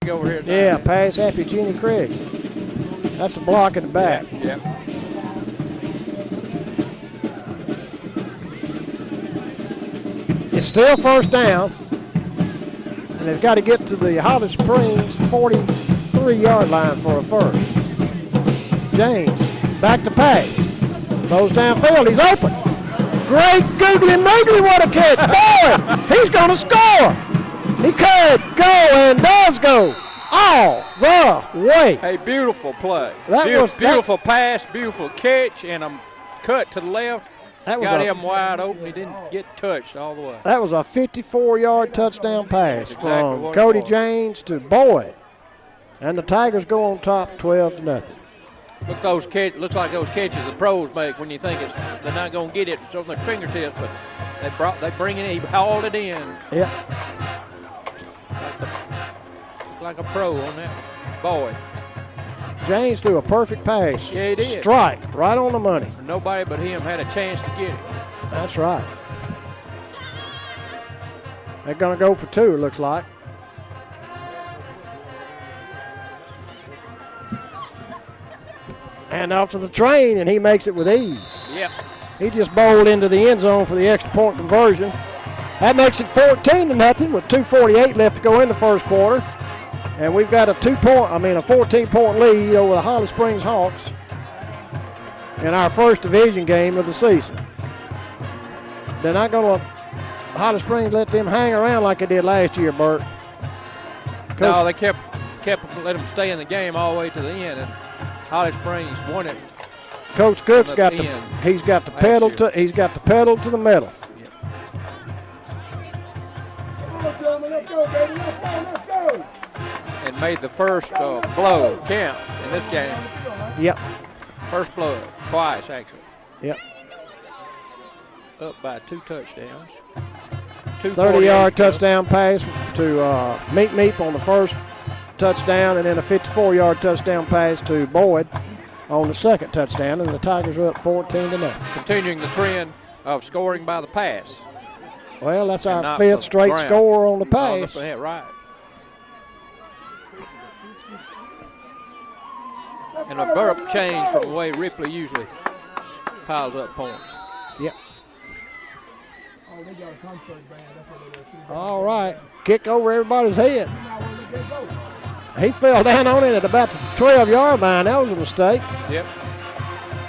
Over here yeah, pass happy Jenny Craig. That's a block in the back. Yeah. It's still first down, and they've got to get to the Holly Springs 43-yard line for a first. James, back to pass. Throws downfield, he's open. Great googly moogly, what a catch. Boy, he's going to score. He could go and does go all the way. Hey, beautiful play. Beautiful pass, beautiful catch, and a cut to the left. Got him wide open. He didn't get touched all the way. That was a 54-yard touchdown pass from Cody James to Boyd. And the Tigers go on top 12-0. Looks like those catches the pros make when you think they're not going to get it. It's on their fingertips, but they bring it in. He hauled it in. Yeah. Like a pro on that. Boy. James threw a perfect pass. Yeah, he did. Strike, right on the money. Nobody but him had a chance to get it. That's right. They're going to go for two, it looks like. And off to the train, and he makes it with ease. Yep. He just bowled into the end zone for the extra point conversion. That makes it 14-0 with 2:48 left to go in the first quarter. And we've got a 14-point lead over the Holly Springs Hawks in our first division game of the season. They're not going to, Holly Springs, let them hang around like they did last year, Bert. No, they kept let them stay in the game all the way to the end, and Holly Springs won it. Coach Cook's got the pedal to the metal. And made the first blow count in this game. Yep. First blow, twice actually. Yep. Up by 2 touchdowns. 30-yard touchdown pass to Meep on the first touchdown, and then a 54-yard touchdown pass to Boyd on the second touchdown, and the Tigers are up 14-0. Continuing the trend of scoring by the pass. Well, that's our fifth straight score on the pass. Right. And a burp change from the way Ripley usually piles up points. Yep. All right. Kick over everybody's head. He fell down on it at about the 12-yard line. That was a mistake. Yep.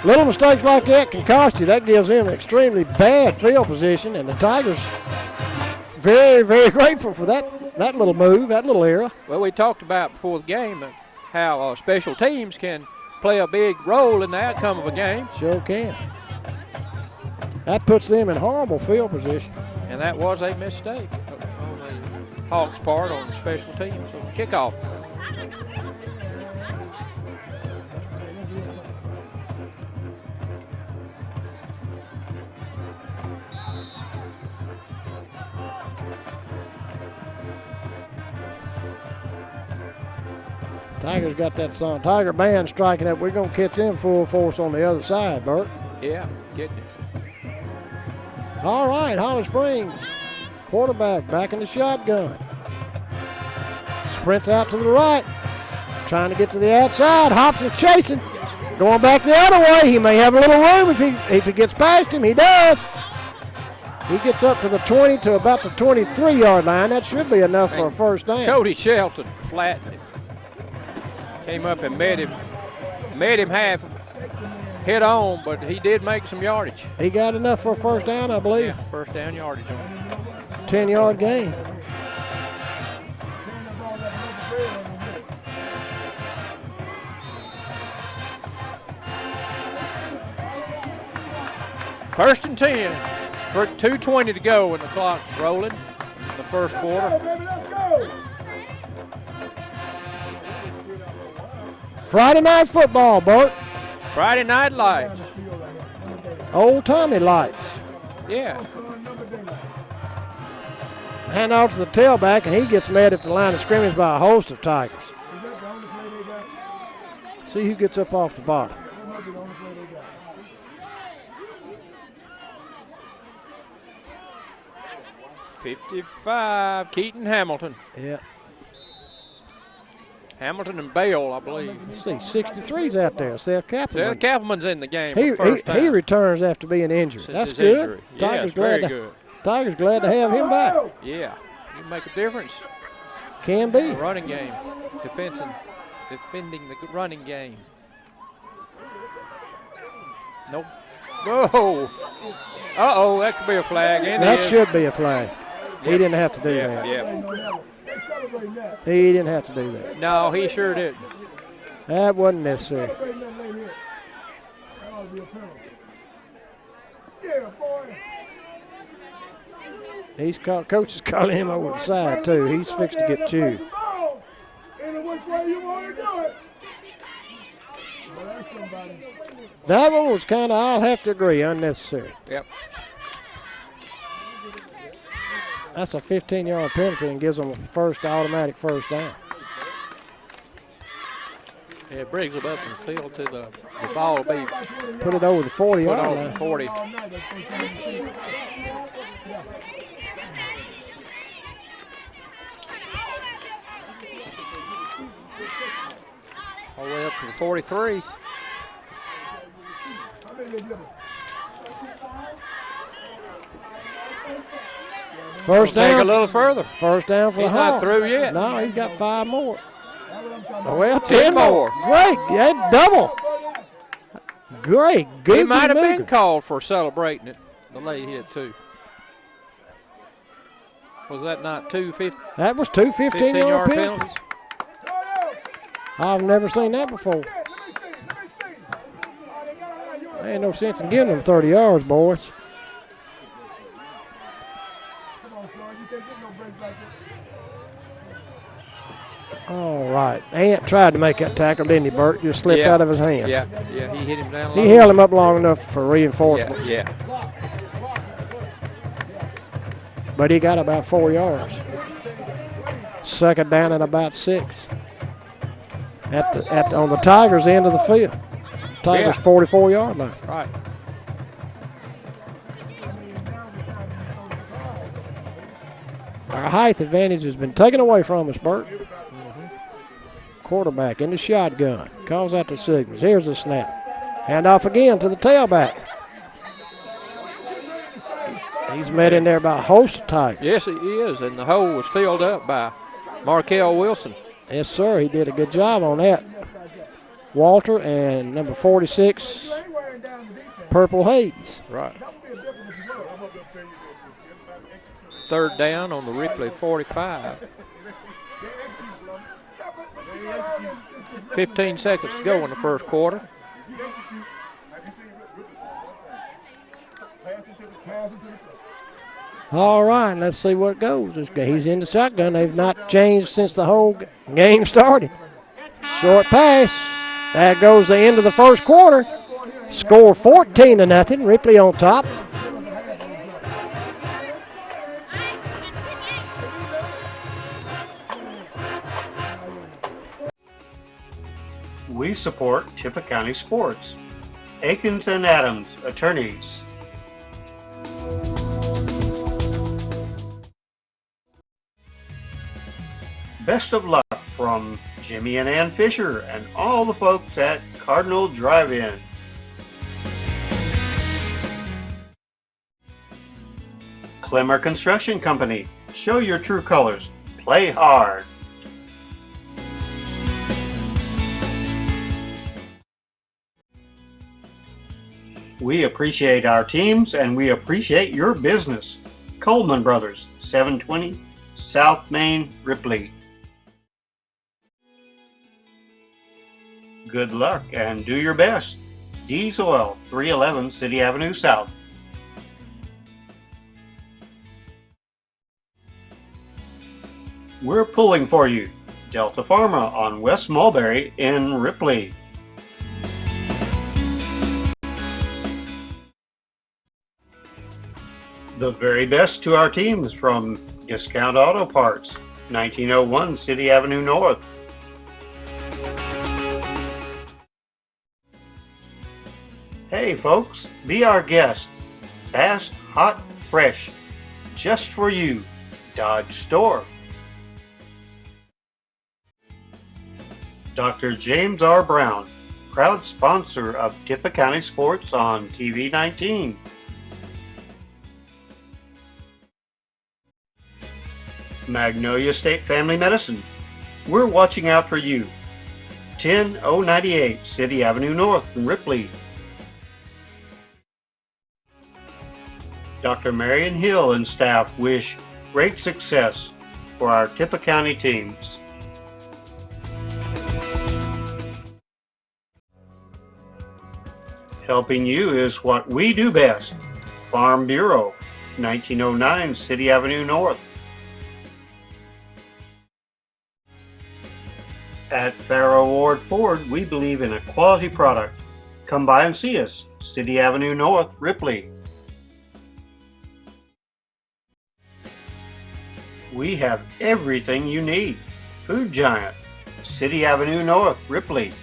Little mistakes like that can cost you. That gives them extremely bad field position, and the Tigers very, very grateful for that little move, that little error. Well, we talked about before the game how special teams can play a big role in the outcome of a game. Sure can. That puts them in horrible field position. And that was a mistake on the Hawks' part on the special teams on the kickoff. Tigers got that song. Tiger band striking up. We're going to catch them full force on the other side, Bert. Yeah, getting it. All right, Holly Springs. Quarterback back in the shotgun. Sprints out to the right. Trying to get to the outside. Hobson chasing. Going back the other way. He may have a little room if he gets past him. He does. He gets up to the 20 to about the 23-yard line. That should be enough for a first down. Cody Shelton flattened him. Came up and met him half head on, but he did make some yardage. He got enough for a first down, I believe. Yeah, first down yardage on him. 10-yard gain. First and 10 for 2:20 to go, and the clock's rolling in the first quarter. Friday night football, Bert. Friday night lights. Old Tommy lights. Yeah. Hand off to the tailback, and he gets met at the line of scrimmage by a host of Tigers. See who gets up off the bottom. .55, Keaton Hamilton. Yeah. Hamilton and Bale, I believe. Let's see, 63's out there. Seth Kappelman. Seth Kappelman's in the game for the first time. He returns after being injured. Since That's his good. injury. Yeah, it's very good. Tigers glad to have him back. Yeah, he can make a difference. Can be. The running game, defending the running game. Nope. Whoa. Uh-oh, that could be a flag. And that should be a flag. He didn't have to do that. Yeah. He didn't have to do that. No, he sure didn't. That wasn't necessary. Coach is calling him over the side, too. He's fixed to get chewed. That one was kind of, I'll have to agree, unnecessary. Yep. That's a 15-yard penalty and gives them a automatic first down. Yeah, it brings them up in the field to the ball will be. Put it over the 40-yard line. 40. All the way up to the 43. First down. Take a little further. First down for the He's not Hawks. through yet. No, he's got 5 more. Well, 10 more. Great. Yeah, double. Great. Good. He might have been called for celebrating it. The late hit, too. Was that not 250? That was 2 15-yard penalties. penalties. I've never seen that before. There ain't no sense in giving them 30 yards, boys. All right. Ant tried to make that tackle, didn't he, Bert? Just slipped out of his hands. Yeah, he hit him down low. He held him up long enough for reinforcements. Yeah. But he got about 4 yards. Second down at about 6. On the Tigers' end of the field. Tigers' 44-yard line. Right. Our height advantage has been taken away from us, Bert. Quarterback in the shotgun. Calls out the signals. Here's the snap. Hand off again to the tailback. He's met in there by a host of Tigers. Yes, he is, and the hole was filled up by Markel Wilson. Yes, sir. He did a good job on that. Walter and number 46, Purple Hayes. Right. Third down on the Ripley 45. 15 seconds to go in the first quarter. All right, let's see what goes. He's in the shotgun. They've not changed since the whole game started. Short pass. That goes the end of the first quarter. Score 14-0. Ripley on top. we support Tippah County sports. Akins and Adams, attorneys. Best of luck from Jimmy and Ann Fisher and all the folks at Cardinal Drive-In. Clemmer Construction Company. Show your true colors. Play hard. We appreciate our teams and we appreciate your business. Coleman Brothers, 720 South Main, Ripley. Good luck and do your best. D's Oil, 311 City Avenue South. We're pulling for you. Delta Pharma on West Mulberry in Ripley. The very best to our teams from Discount Auto Parts, 1901 City Avenue North. Hey folks, be our guest. Fast, hot, fresh. Just for you. Dodge Store. Dr. James R. Brown, proud sponsor of Tippah County Sports on TV 19. Magnolia State Family Medicine. We're watching out for you. 10098 City Avenue North in Ripley. Dr. Marion Hill and staff wish great success for our Tippah County teams. Helping you is what we do best. Farm Bureau, 1909 City Avenue North. At Farrow Ward Ford, we believe in a quality product. Come by and see us, City Avenue North, Ripley. We have everything you need. Food Giant, City Avenue North, Ripley.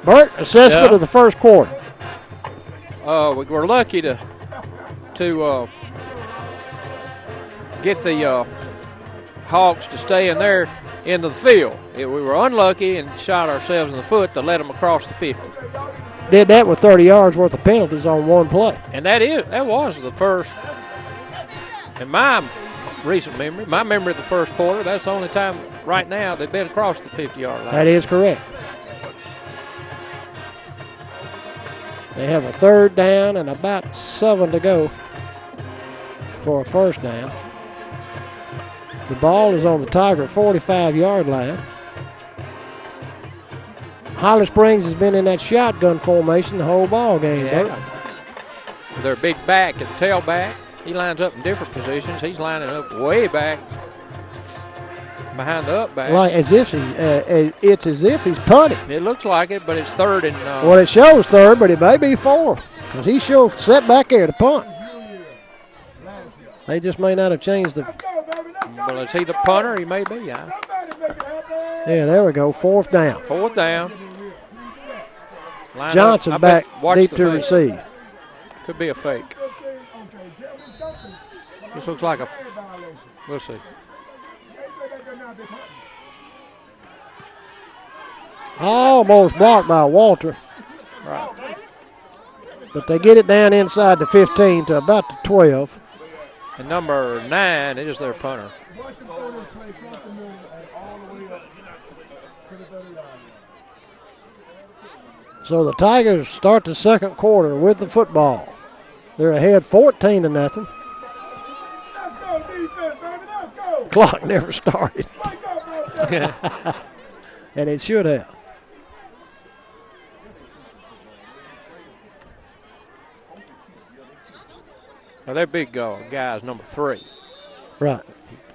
Bert, assessment of the first quarter. We were lucky to get the Hawks to stay in their end of the field. We were unlucky and shot ourselves in the foot to let them across the 50. Did that with 30 yards worth of penalties on one play. And that was the first, in my recent memory, my memory of the first quarter, that's the only time right now they've been across the 50-yard line. That is correct. They have a third down and about 7 to go for a first down. The ball is on the Tiger 45-yard line. Holly Springs has been in that shotgun formation the whole ball game. Yeah. Their big back and tailback, he lines up in different positions. He's lining up way back behind the up back. Like as if it's as if he's punting. It looks like it, but it's third and. Well, it shows third, but it may be fourth because he sure set back there to punt. They just may not have changed the. Well, is he the punter? He may be. Yeah, there we go. Fourth down. Fourth down. Line Johnson up. back Watch deep the to fake. receive. Could be a fake. This looks like a. We'll see. Almost blocked by Walter. Right. But they get it down inside the 15 to about the 12. And number 9 is their punter. So the Tigers start the second quarter with the football. They're ahead 14 to nothing. Clock never started. And it should have. Well, their big guy's number 3. Right.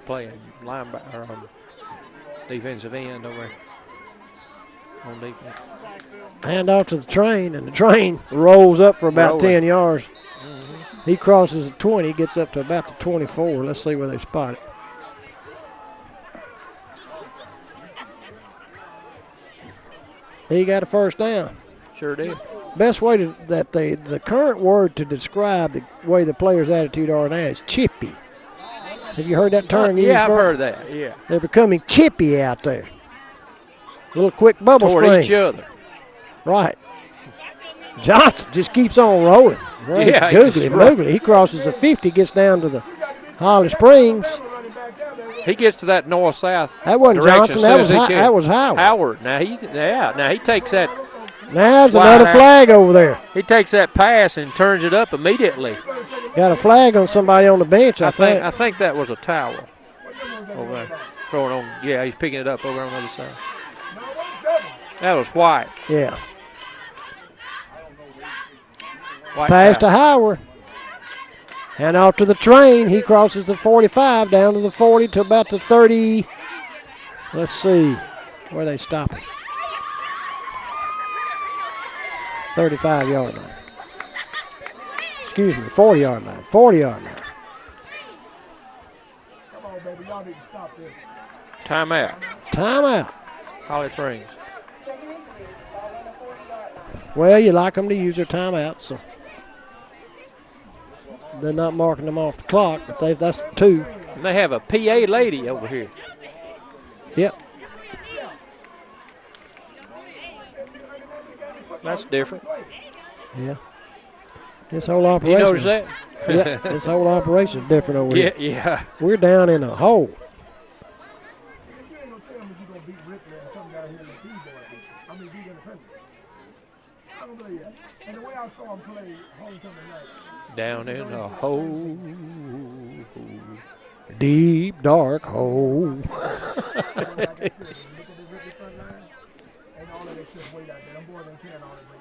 Playing linebacker, defensive end over on defense. Hand off to the train, and the train rolls up for about 10 yards. Mm-hmm. He crosses the 20, gets up to about the 24. Let's see where they spot it. He got a first down. Sure did. Best way the current word to describe the way the players' attitude are now is chippy. Have you heard that term used? Yeah, I've heard that. Yeah. They're becoming chippy out there. A little quick bubble Toward screen. each other. Right. Johnson just keeps on rolling. Right. Yeah, Googly. He crosses the 50, gets down to the Holly Springs. He gets to that north-south. That wasn't Johnson. That was Howard. Howard. Now he takes that. Now there's another flag over there. He takes that pass and turns it up immediately. Got a flag on somebody on the bench, I think. I think that was a towel over there. Throwing on. Yeah, he's picking it up over on the other side. That was White. Yeah. White pass towel. to Howard. And off to the train. He crosses the 45 down to the 40 to about the 30. Let's see. Where they stopping? 35-yard line. Excuse me, 40-yard line. 40-yard line. Come on, baby. Y'all need to stop this. Timeout. Timeout. Holly Springs. Well, you like them to use their timeouts, so they're not marking them off the clock, but that's 2. And they have a PA lady over here. Yep. That's different. Yeah. This whole operation. You notice that? Yeah, this whole operation is different over here. Yeah. We're down in a hole. You ain't gonna tell me you're gonna beat Ripley and come down here and beat Independence. I don't believe that. And the way I saw him play homecoming night. Down in a hole. Deep, dark hole. Like I said, look at the Ripley front line. And all of that shit way out there. Them boys don't care all that weight.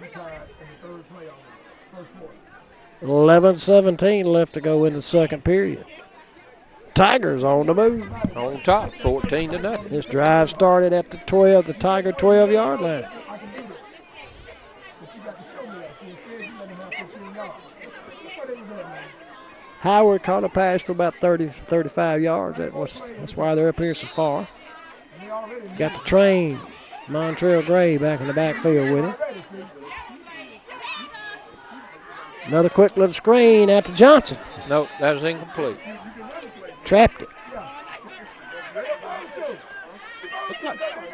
We tied in the third play on the first quarter. 11-17 left to go in the second period. Tigers on the move. On top, 14-0. This drive started at the Tiger 12-yard line. I can do this. But you got to show me that. See, instead you let him have 15 yards. What is that, man? Howard caught a pass for about 30, 35 yards. That's why they're up here so far. And they already Got the train. Montrell Gray back in the backfield with him. ready, see. Another quick little screen out to Johnson. Nope, that was incomplete. Trapped it.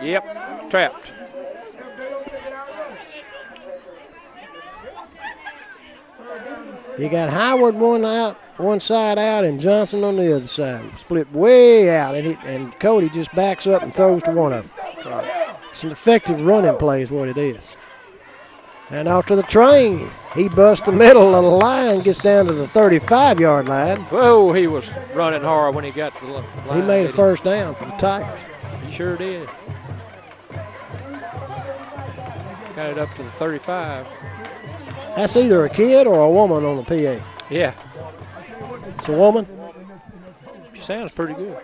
Yep, trapped. You got Howard one side out, and Johnson on the other side. Split way out, and Cody just backs up and throws to one of them. It's an effective running play is what it is. And off to the train. He busts the middle of the line, gets down to the 35-yard line. Whoa, he was running hard when he got to the line. He made a first down for the Tigers. He sure did. Got it up to the 35. That's either a kid or a woman on the PA. Yeah, It's a woman. she sounds pretty good.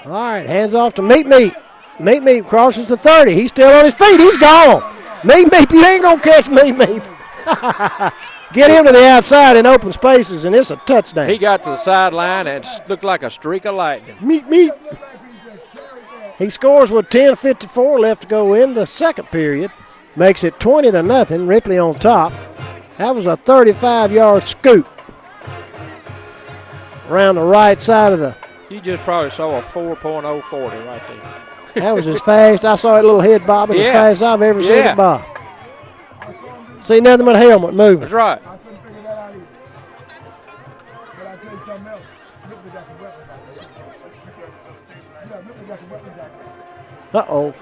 All right, hands off to Meat Meat. Meat Meat crosses the 30. He's still on his feet. He's gone. Meat Meat, you ain't going to catch Meat Meat. Get him to the outside in open spaces, and it's a touchdown. He got to the sideline and looked like a streak of lightning. Meat Meat. He scores with 10:54 left to go in the second period. Makes it 20-0. Ripley on top. That was a 35-yard scoop around the right side of the. You just probably saw a 4.040 right there. That was as fast. I saw that little head bobbing as Yeah. fast as I've ever seen Yeah. it bob. See nothing but a helmet moving. That's right. I couldn't figure that out either. But I'll tell you something else. Ripley got some weapons out there. Yeah, Ripley got some weapons out there. Uh-oh.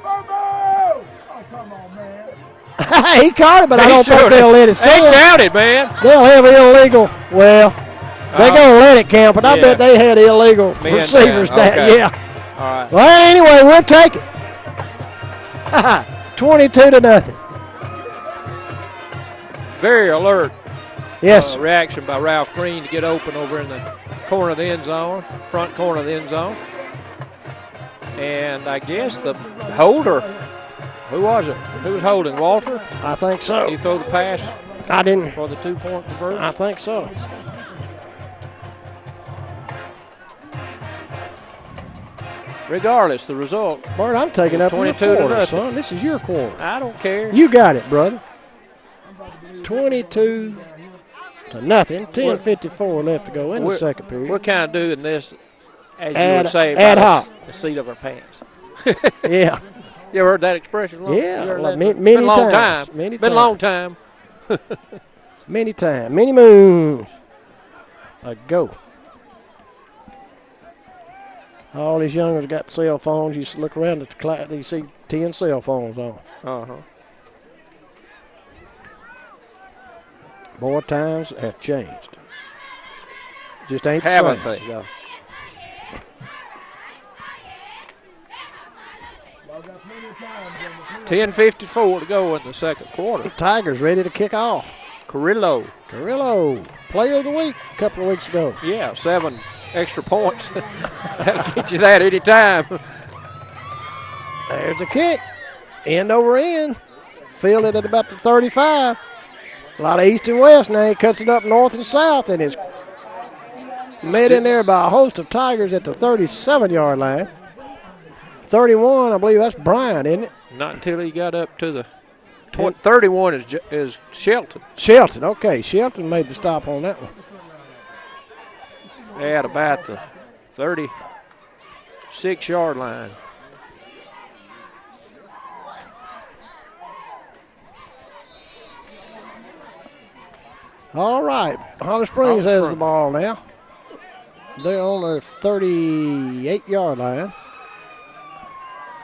Bobo! Oh, come on, man. He caught it, but I don't think showed they'll it. let it They stand. counted, man. They'll have illegal. Well, they're going to let it count, but I Yeah. bet they had illegal Man receivers down. down. Okay. Yeah. All right. Well, anyway, we'll take it. 22-0. Very alert Yes. reaction by Ralph Green to get open over in the corner of the end zone, front corner of the end zone. And I guess the holder, who was it? Who was holding? Walter? I think so. He threw the pass I didn't. For the 2-point conversion? I think so. Regardless, the result. Bert, I'm taking up your 22 to quarter, nothing. son. This is your quarter. I don't care. You got it, brother. 22 to nothing. 10:54 left to go in the second period. We're kind of doing this, as you would say, ad about hoc. the seat of our pants. Yeah. You ever heard that expression? Yeah, You ever well, heard many that? Been a long times. time. Many Been a long time. Many times. Many moons ago. All these youngers got cell phones. You just look around at the class, you see 10 cell phones on. Uh-huh. Boy, times have changed. Just ain't the Haven't same. they? Yeah. Y'all got plenty of time. 10:54 to go in the second quarter. Tigers ready to kick off. Carrillo. Carrillo, player of the week a couple of weeks ago. Yeah, 7 extra points. That'll get you that any time. There's the kick. End over end. Fielded at about the 35. A lot of east and west now. He cuts it up north and south and is met in there by a host of Tigers at the 37-yard line. 31, I believe that's Bryant, isn't it? Not until he got up to the 31 is Shelton. Shelton, okay. Shelton made the stop on that one. At about the 36-yard line. All right. Holly Springs has the ball now. They're on their 38-yard line.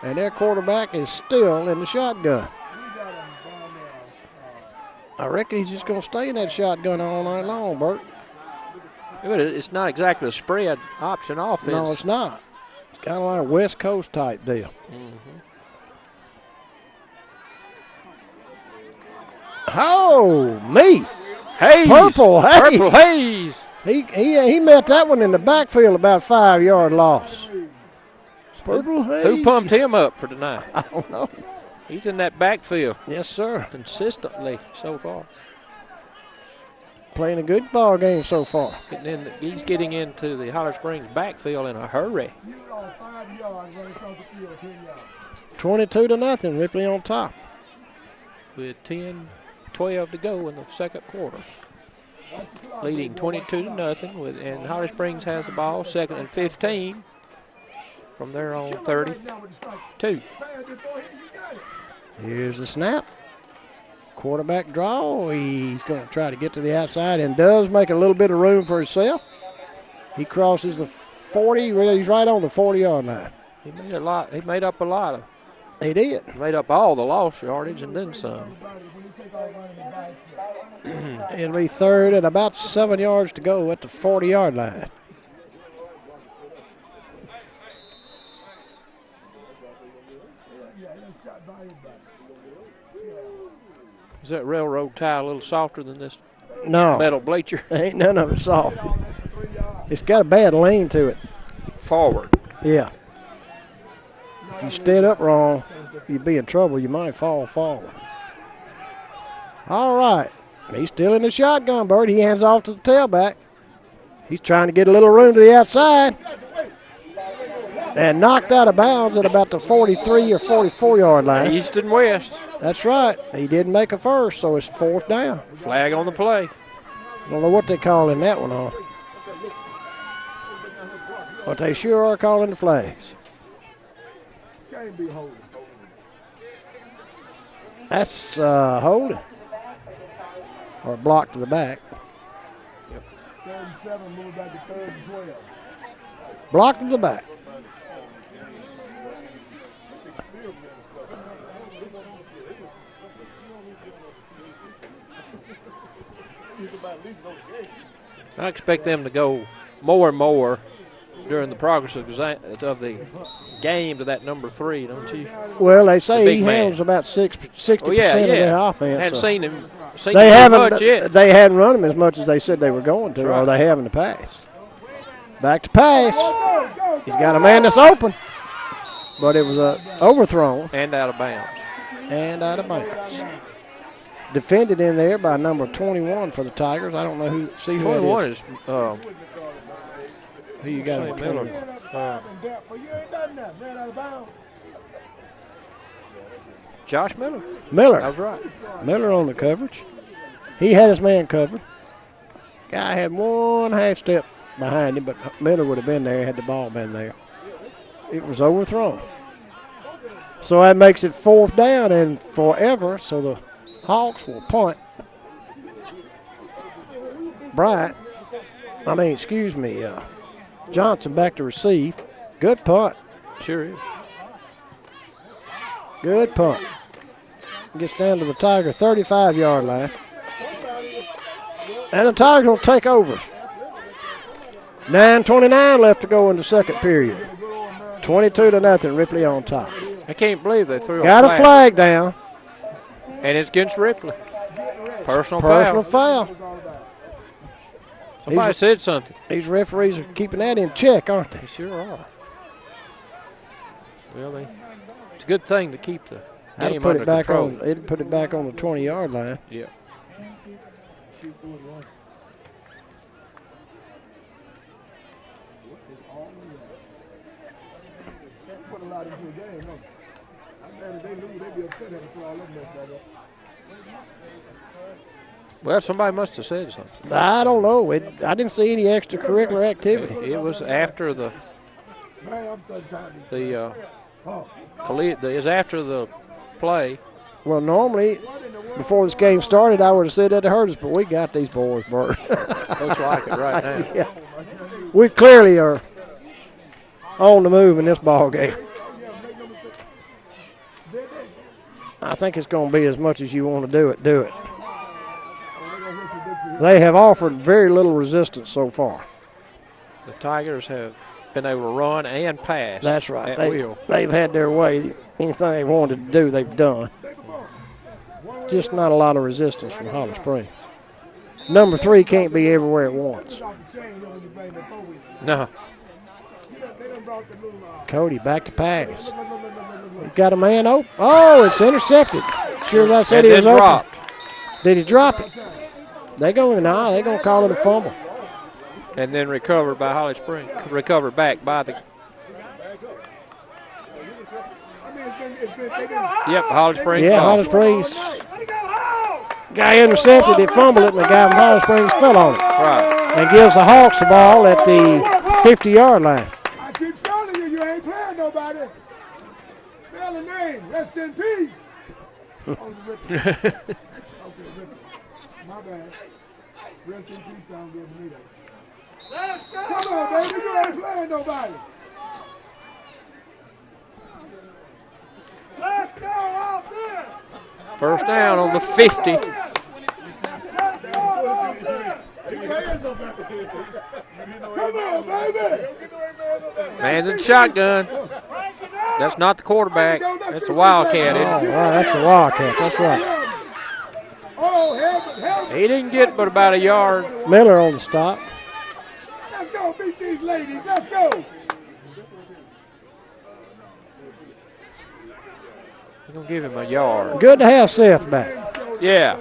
And their quarterback is still in the shotgun. I reckon he's just going to stay in that shotgun all night long, Bert. But it's not exactly a spread option offense. No, it's not. It's kind of like a West Coast type deal. Mm-hmm. Oh, me. Haze. Purple Haze. Purple Haze. He met that one in the backfield, about 5-yard loss. Purple Haze. Who pumped him up for tonight? I don't know. He's in that backfield Yes, sir. consistently so far. Playing a good ball game so far. He's getting into the Holly Springs backfield in a hurry. You lost 5 yards running across the field, 10 yards. 22 to nothing. Ripley on top. With 10-12 to go in the second quarter. Leading 22 to nothing. And Holly Springs has the ball, 2nd and 15. From there on 32. Here's the snap. Quarterback draw. He's going to try to get to the outside and does make a little bit of room for himself. He crosses the 40. He's right on the 40-yard line. He made a lot. He made up a lot of. He did. Made up all the lost yardage and then some. It'll be third and about 7 yards to go at the 40-yard line. Is that railroad tie a little softer than this metal bleacher? Ain't none of it soft. It's got a bad lean to it. Forward. Yeah. If you stand up wrong, you'd be in trouble. You might fall forward. All right. He's still in the shotgun, Bert. He hands off to the tailback. He's trying to get a little room to the outside. And knocked out of bounds at about the 43 or 44-yard line. East and west. That's right. He didn't make a first, so it's 4th down. Flag on the play. Don't know what they're calling that one on. But they sure are calling the flags. Can't be holding. That's holding. Or block to the back. 37, move back to 3rd and 12. Block to the back. I expect them to go more and more during the progress of the game to that number 3, don't you? Well, they say big he man. handles about 60% of their offense. Hadn't so seen him they haven't much yet. They hadn't run him as much as they said they were going to, That's right. or they have in the past. Back to pass. He's got a man that's open, but it was overthrown And out of bounds. and out of bounds. defended in there by number 21 for the Tigers. I don't know who. See who 21 that is who you got? St. on Miller. 21? Well, you ain't done that. Ran out of bounds. Josh Miller. Miller. That was right. Miller on the coverage. He had his man covered. Guy had one half step behind him, but Miller would have been there had the ball been there. It was overthrown. So that makes it 4th down and forever, so the Hawks will punt. Johnson back to receive. Good punt. Sure is. Good punt. Gets down to the Tiger 35-yard line. And the Tigers will take over. 9:29 left to go in the second period. 22-0, Ripley on top. I can't believe they threw Got a flag down. And it's against Ripley. Personal foul. Somebody said something. These referees are keeping that in check, aren't they? They sure are. Well, it's a good thing to keep the game under control. It'd put it back on the 20-yard line. Yeah. Put a lot into a game, no? I'm glad if they lose, they'd be upset having to put all that mess back up. Well, somebody must have said something. I don't know. I didn't see any extracurricular activity. It was after the play. Well, normally, before this game started, I would have said that hurt us, but we got these boys burnt. Looks like it right now. Yeah. We clearly are on the move in this ball game. I think it's going to be as much as you want to do it, do it. They have offered very little resistance so far. The Tigers have been able to run and pass. That's right. At will. They've had their way. Anything they wanted to do, they've done. Just not a lot of resistance from Holly Springs. Number 3 can't be everywhere at once. No. Cody back to pass. We've got a man open. Oh, it's intercepted. Sure as I said, he was open. Dropped. Did he drop it? They're going to call it a fumble. And then recovered by Holly Springs. Recovered back by the. Yep, Holly Springs. Yeah, Holly Springs. Guy intercepted it, fumbled it, and the guy from Holly Springs fell on it. Right. And gives the Hawks the ball at the 50-yard line. I keep telling you, you ain't playing nobody. Spell the name. Rest in peace. My bad. Rest in peace sound good to me, though. Come on, baby. You ain't playing nobody. Let's go out there. First down on the 50. Let's go out there. Come on, baby. Man's in shotgun. That's not the quarterback. That's the Wildcat, isn't it? Wow, that's the Wildcat. That's right. Oh, help. He didn't get but about a yard. Miller on the stop. Let's go beat these ladies. Let's go. He's going to give him a yard. Good to have Seth back. Yeah.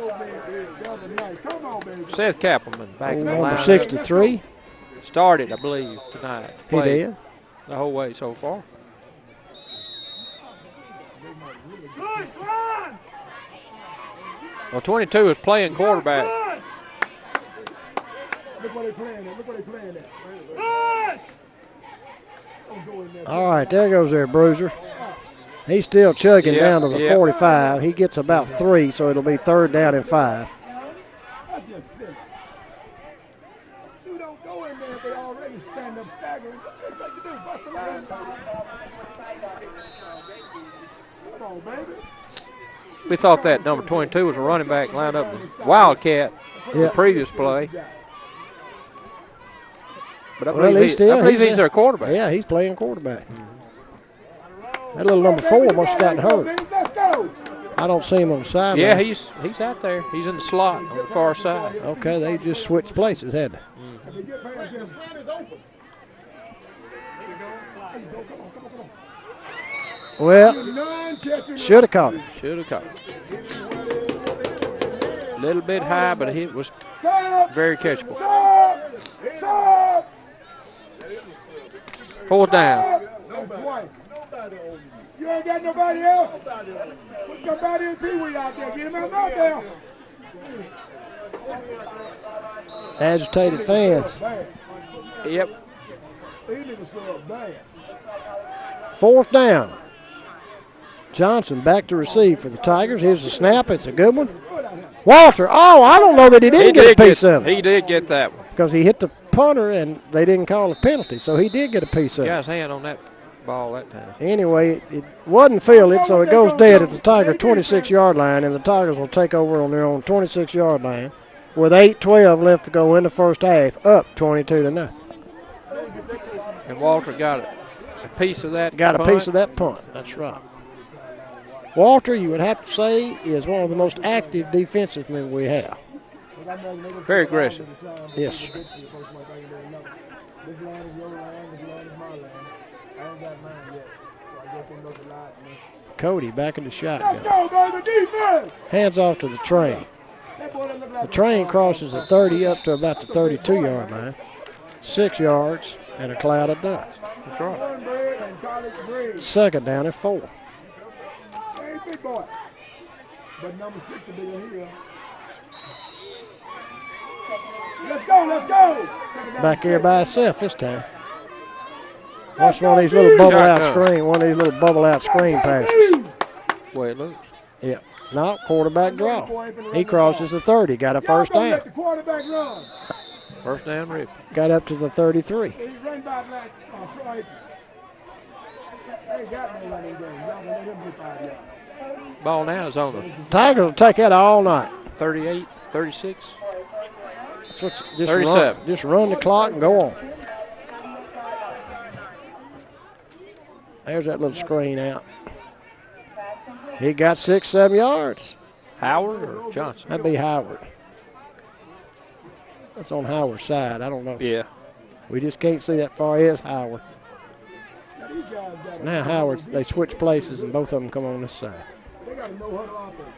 Come on, baby. Seth Kappelman back in the Number line. 63. Started, I believe, tonight. He did. The whole way so far. Well, 22 is playing quarterback. Look what they playing at. All right, there goes their bruiser. He's still chugging down to the 45. He gets about 3, so it'll be 3rd down and 5. That's just sick. You don't go in there if they already stand up staggering. What you expect to do? Bust the line? Come on, baby. We thought that number 22 was a running back lined up with Wildcat the previous play. But I believe, he's their quarterback. Yeah, he's playing quarterback. That little number 4 must have gotten hurt. I don't see him on the sideline. Yeah, he's out there. He's in the slot on the far side. Okay, they just switched places, hadn't they? Well, should have caught him. Should have caught him. little bit high, but it was very catchable. Fourth down. You ain't got nobody else? Put somebody in Pee-wee out there. Get him out there. Agitated fans. Yep. These niggas so bad. Fourth down. Johnson back to receive for the Tigers. Here's the snap. It's a good one. Walter. Oh, I don't know that he didn't get a piece of it. He did get that one. Because he hit the punter and they didn't call a penalty, so he did get a piece of it. Got his hand on that ball that time. Anyway, it wasn't fielded, so it goes dead at the Tiger 26-yard line, and the Tigers will take over on their own 26-yard line with 8:12 left to go in the first half, up 22-0. And Walter got a piece of that. Got a piece of that punt. That's right. Walter, you would have to say, is one of the most active defensive men we have. Very aggressive. Yes, sir. This land is your land, this land is my land. I ain't got mine yet, so I guess they know the lot. Cody back in the Let's shotgun. go, baby, defense! Hands off to the train. The train crosses the 30 up to about the 32-yard line. 6 yards and a cloud of dust. That's right. Cornbread and college bread. Second down at 4. Hey, big boy. But number 6 to be in here. Let's go, let's go! Back here by itself this time. Watch one of these little bubble out screen, one of these little bubble out screen passes. Way it looks. Yeah. No, quarterback draw. He crosses the 30, got a first down. Let the quarterback run. First down, Rip. Got up to the 33. He run by black Troy. They ain't got no running game. Y'all gonna let him get 5 yards. Ball now is on the Tigers will take that all night. 38, 36. That's what, just 37. Just run the clock and go on. There's that little screen out. He got 6, 7 yards. Howard or Johnson? That'd be Howard. That's on Howard's side. I don't know. Yeah. We just can't see that far. Here's Howard. Now Howard, they switch places and both of them come on this side.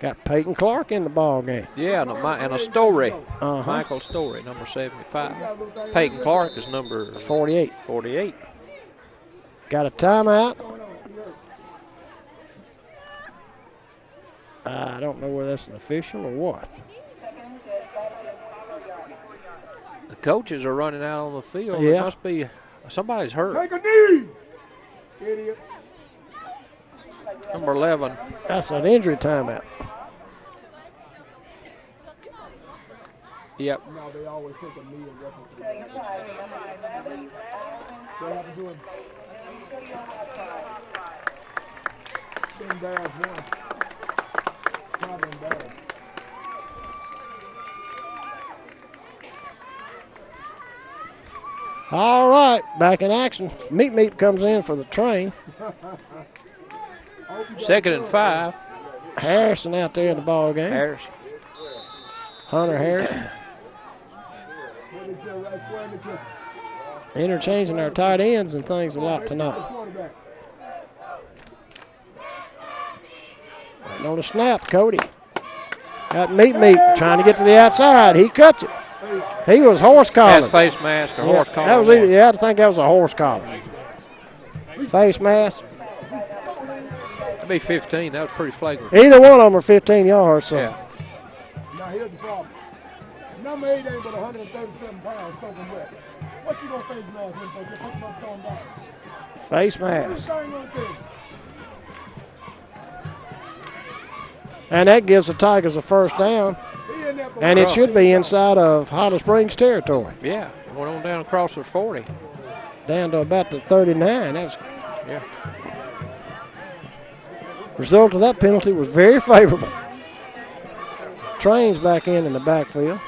Got Peyton Clark in the ball game. Yeah, and a Story. Michael Story, number 75. Peyton Clark is number 48. 48. Got a timeout. I don't know whether that's an official or what. The coaches are running out on the field. Yeah. It must be somebody's hurt. Take a knee, idiot. Number 11. That's an injury timeout. Yep. No, they always take a knee in reference to that. They have to do it. Embarrassed once. Probably embarrassed. All right, back in action. Meat comes in for the train. 2nd and 5. Harrison out there in the ball game. Harris. Hunter Harrison. Interchanging our tight ends and things a lot tonight. Right on the snap, Cody. Got Meat trying to get to the outside. He cuts it. He was horse collar. Has face mask or horse collar. That was either, yeah, I think that was a horse collar. Face mask. That'd be 15. That was pretty flagrant. Either one of them are 15 yards. So. Yeah. Now here's the problem. Number 8 ain't but 137 pounds soaking wet. What you gonna face mask in for? Just hook him up, throw him down. Face What mask. this thing gonna do? And that gives the Tigers a first down. He in there for And it should be inside of Holly Springs territory. Yeah. Went on down across the 40. Down to about the 39. That's Yeah. result of that penalty was very favorable. Train's back in the backfield.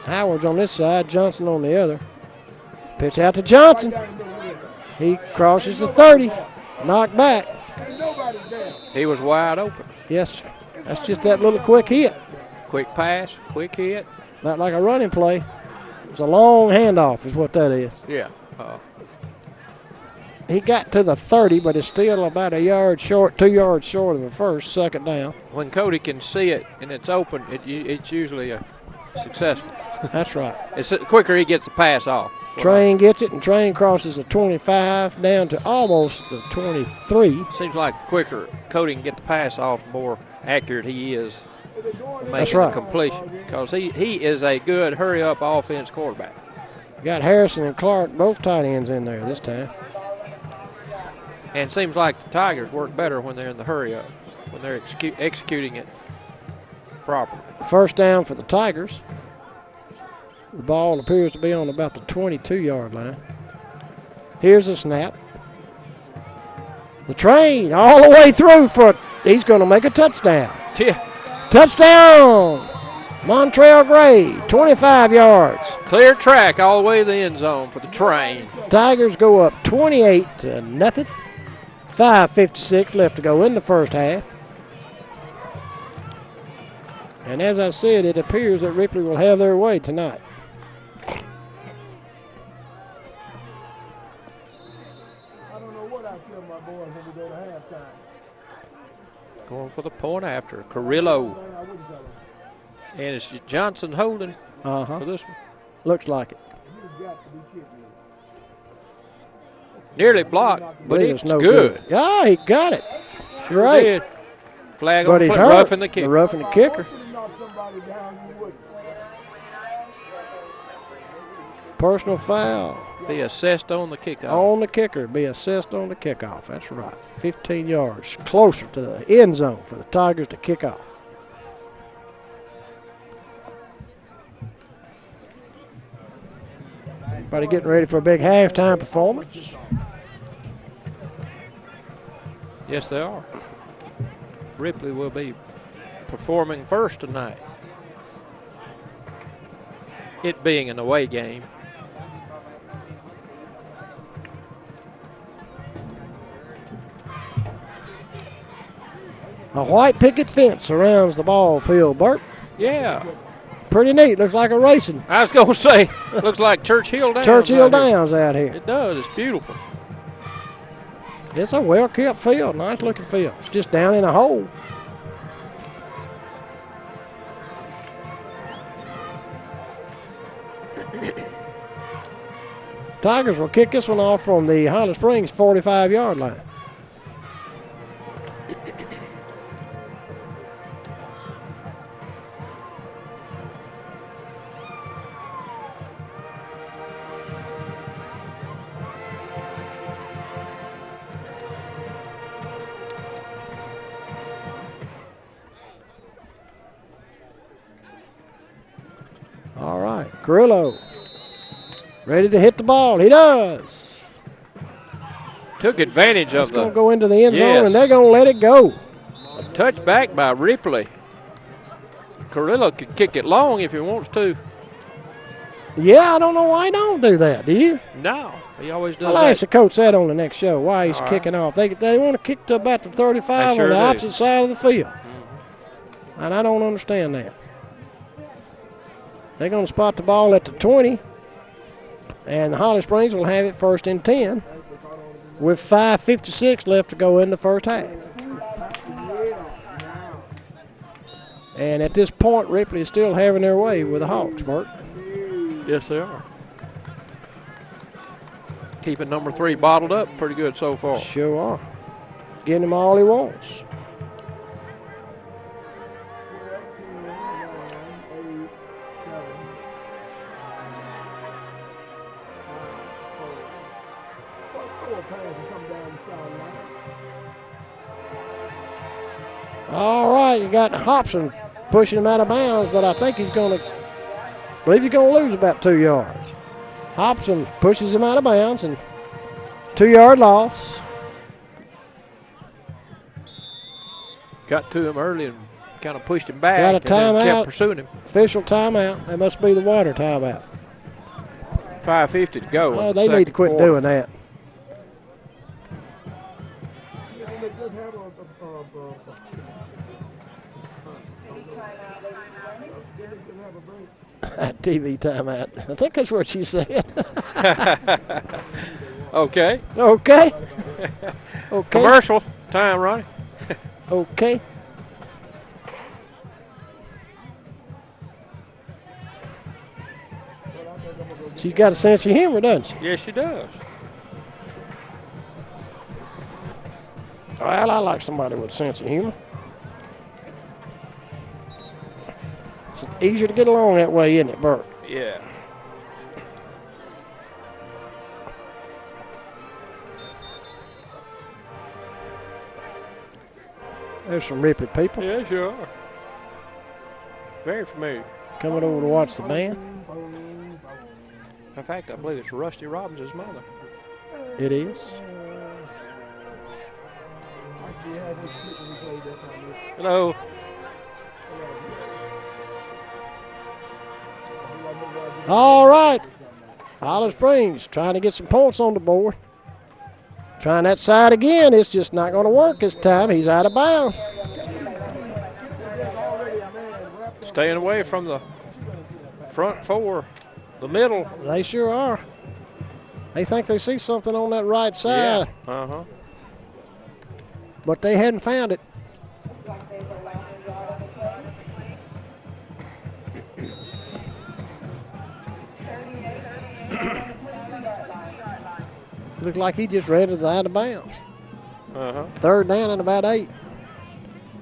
Howard's on this side, Johnson on the other. Pitch out to Johnson. He crosses the 30. Knocked back. Ain't nobody there. He was wide open. Yes, sir. That's just that little quick hit. Quick pass, quick hit. Not like a running play. It's a long handoff is what that is. Yeah. he got to the 30, but it's still about 2 yards short of the first, second down. When Cody can see it and it's open, it's usually successful. That's right. It's the quicker he gets the pass off. Train gets it, and Train crosses the 25 down to almost the 23. Seems like the quicker Cody can get the pass off, the more accurate he is making right. the completion. Because he is a good hurry-up offense quarterback. Got Harrison and Clark, both tight ends in there this time. And it seems like the Tigers work better when they're in the hurry-up, when they're executing it properly. First down for the Tigers. The ball appears to be on about the 22-yard line. Here's a snap. The Train all the way through he's going to make a touchdown. Yeah. Touchdown! Montrell Gray, 25 yards. Clear track all the way to the end zone for the Train. Tigers go up 28-0. 5:56 left to go in the first half. And as I said, it appears that Ripley will have their way tonight. I don't know what I tell my boys when we go to halftime. Going for the point after. Carrillo. I wouldn't tell them. And it's Johnson holding for this one. Looks like it. You've got to be kidding me. Nearly blocked, but Believe it's no good. Yeah, he got it. Sure right. did. Flag But on the he's play, hurt. roughing the kick. The roughing the kicker. If you knock somebody down, you wouldn't. Personal foul. Be assessed on the kickoff. On the kicker. Be assessed on the kickoff. That's right. 15 yards closer to the end zone for the Tigers to kick off. Everybody getting ready for a big halftime performance. Yes, they are. Ripley will be performing first tonight. It being an away game. A white picket fence surrounds the ball field, Bert. Yeah. Pretty neat. Looks like a racing. I was going to say, looks like Churchill Downs. Churchill out here. Downs out here. It does. It's beautiful. It's a well-kept field. Nice looking field. It's just down in a hole. Tigers will kick this one off from the Holly Springs 45-yard line. All right, Carrillo ready to hit the ball. He does. Took advantage of It's going the to go into the end zone, Yes. and they're going to let it go. touchback by Ripley. Carrillo could kick it long if he wants to. Yeah, I don't know why he don't do that. Do you? No, he always does I'll ask the that. coach that on the next show, why he's All right. kicking off. They want to kick to about the 35 They sure on the do. opposite side of the field. And I don't understand that. They're going to spot the ball at the 20, and the Holly Springs will have it first and 10 with 5:56 left to go in the first half. And at this point, Ripley is still having their way with the Hawks, Bert. Yes, they are. Keeping number 3 bottled up pretty good so far. Sure are. Getting him all he wants. All right, you got Hobson pushing him out of bounds, but I think he's going to, believe he's going to lose about 2 yards. Hobson pushes him out of bounds, and 2-yard loss. Got to him early and kind of pushed him back. Got a and then timeout. kept pursuing him. Official timeout. That must be the water timeout. 5:50 to go. Oh, in the they need to second quit quarter. doing that. TV timeout. I think that's what she said. Okay. Okay. Okay. Commercial time, Ronnie. Okay. She's got a sense of humor, doesn't she? Yes, she does. Well, I like somebody with a sense of humor. It's easier to get along that way, isn't it, Bert? Yeah. There's some Ripley people Yeah, sure. Very familiar. coming over to watch the band. In fact, I believe it's Rusty Robbins' mother. It is. Hello. All right. Holly Springs trying to get some points on the board. Trying that side again. It's just not going to work this time. He's out of bounds. Staying away from the front four, the middle. They sure are. They think they see something on that right side, Yeah. Uh-huh. but they hadn't found it. Looked like he just ran to the out of bounds. Uh-huh. Third down and about 8.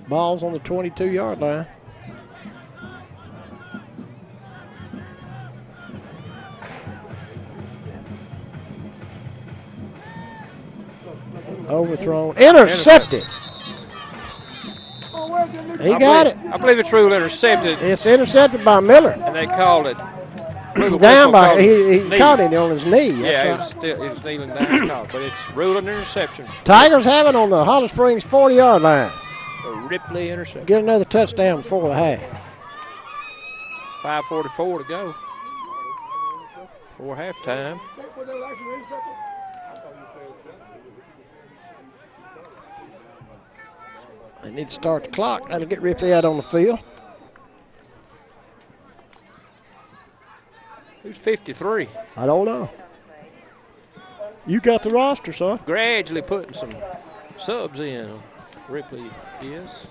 Ball's on the 22-yard line. Overthrown. Intercepted. He got it. I believe it's ruled intercepted, It's intercepted by Miller. and they called it. Down by, he caught it on his knee. Yeah, That's he was kneeling down, caught, but it's ruled an interception. Tigers have it on the Holly Springs 40-yard line. A Ripley interception. Get another touchdown before the half. 5:44 to go. For halftime. They need to start the clock. That'll get Ripley out on the field. Who's 53? I don't know. You got the roster, son. Gradually putting some subs in. Ripley is.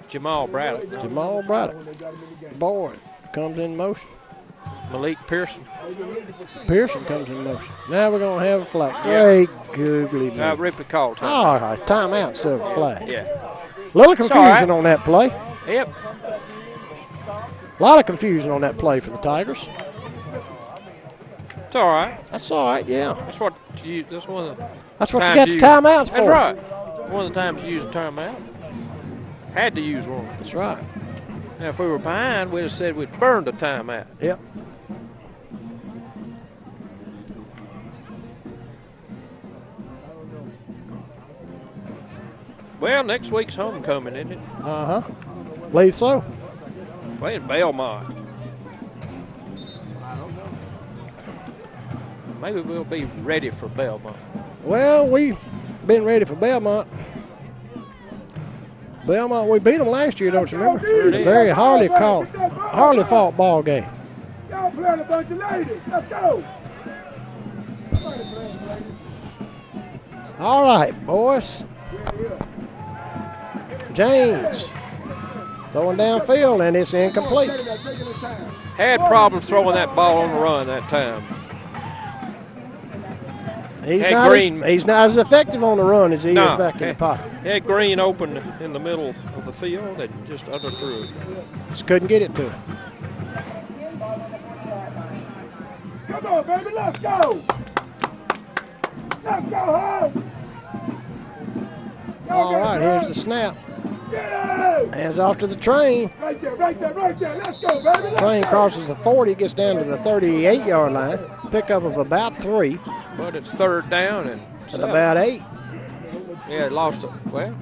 Jamal Bradley. Jamal Bradley. Boyd comes in motion. Malik Pearson. Pearson comes in motion. Now we're going to have a flag. Great googly moogly. Ripley called time. All right, timeout instead of a flag. Yeah. Little confusion all right. on that play. Yep. A lot of confusion on that play for the Tigers. It's all right. That's all right, yeah. That's what you. That's one of the. That's what you times got the timeouts for. That's right. One of the times you use a timeout. Had to use one. That's right. Now, if we were behind, we'd have said we'd burned a timeout. Yep. Well, next week's homecoming, isn't it? Uh-huh. Believe so. Playing Belmont. Maybe we'll be ready for Belmont. Well, we've been ready for Belmont. Belmont, we beat them last year, don't you remember? Sure did. Very hardly fought ball game. Y'all playing a bunch of ladies. Let's go. All right, boys. James throwing downfield, and it's incomplete. Had problems throwing that ball on the run that time. He's not as effective on the run as he is back in the pocket. Had Green open in the middle of the field and just underthrew it. Just couldn't get it to him. Come on, baby, let's go. Let's go home. All right, here's the snap. Yeah. Hands off to the train. Right there, right there, right there. Let's go, baby. Let's Train go. crosses the 40, gets down to the 38-yard line. Pickup of about 3 But it's third down and and about 8. Yeah, lost it. Well,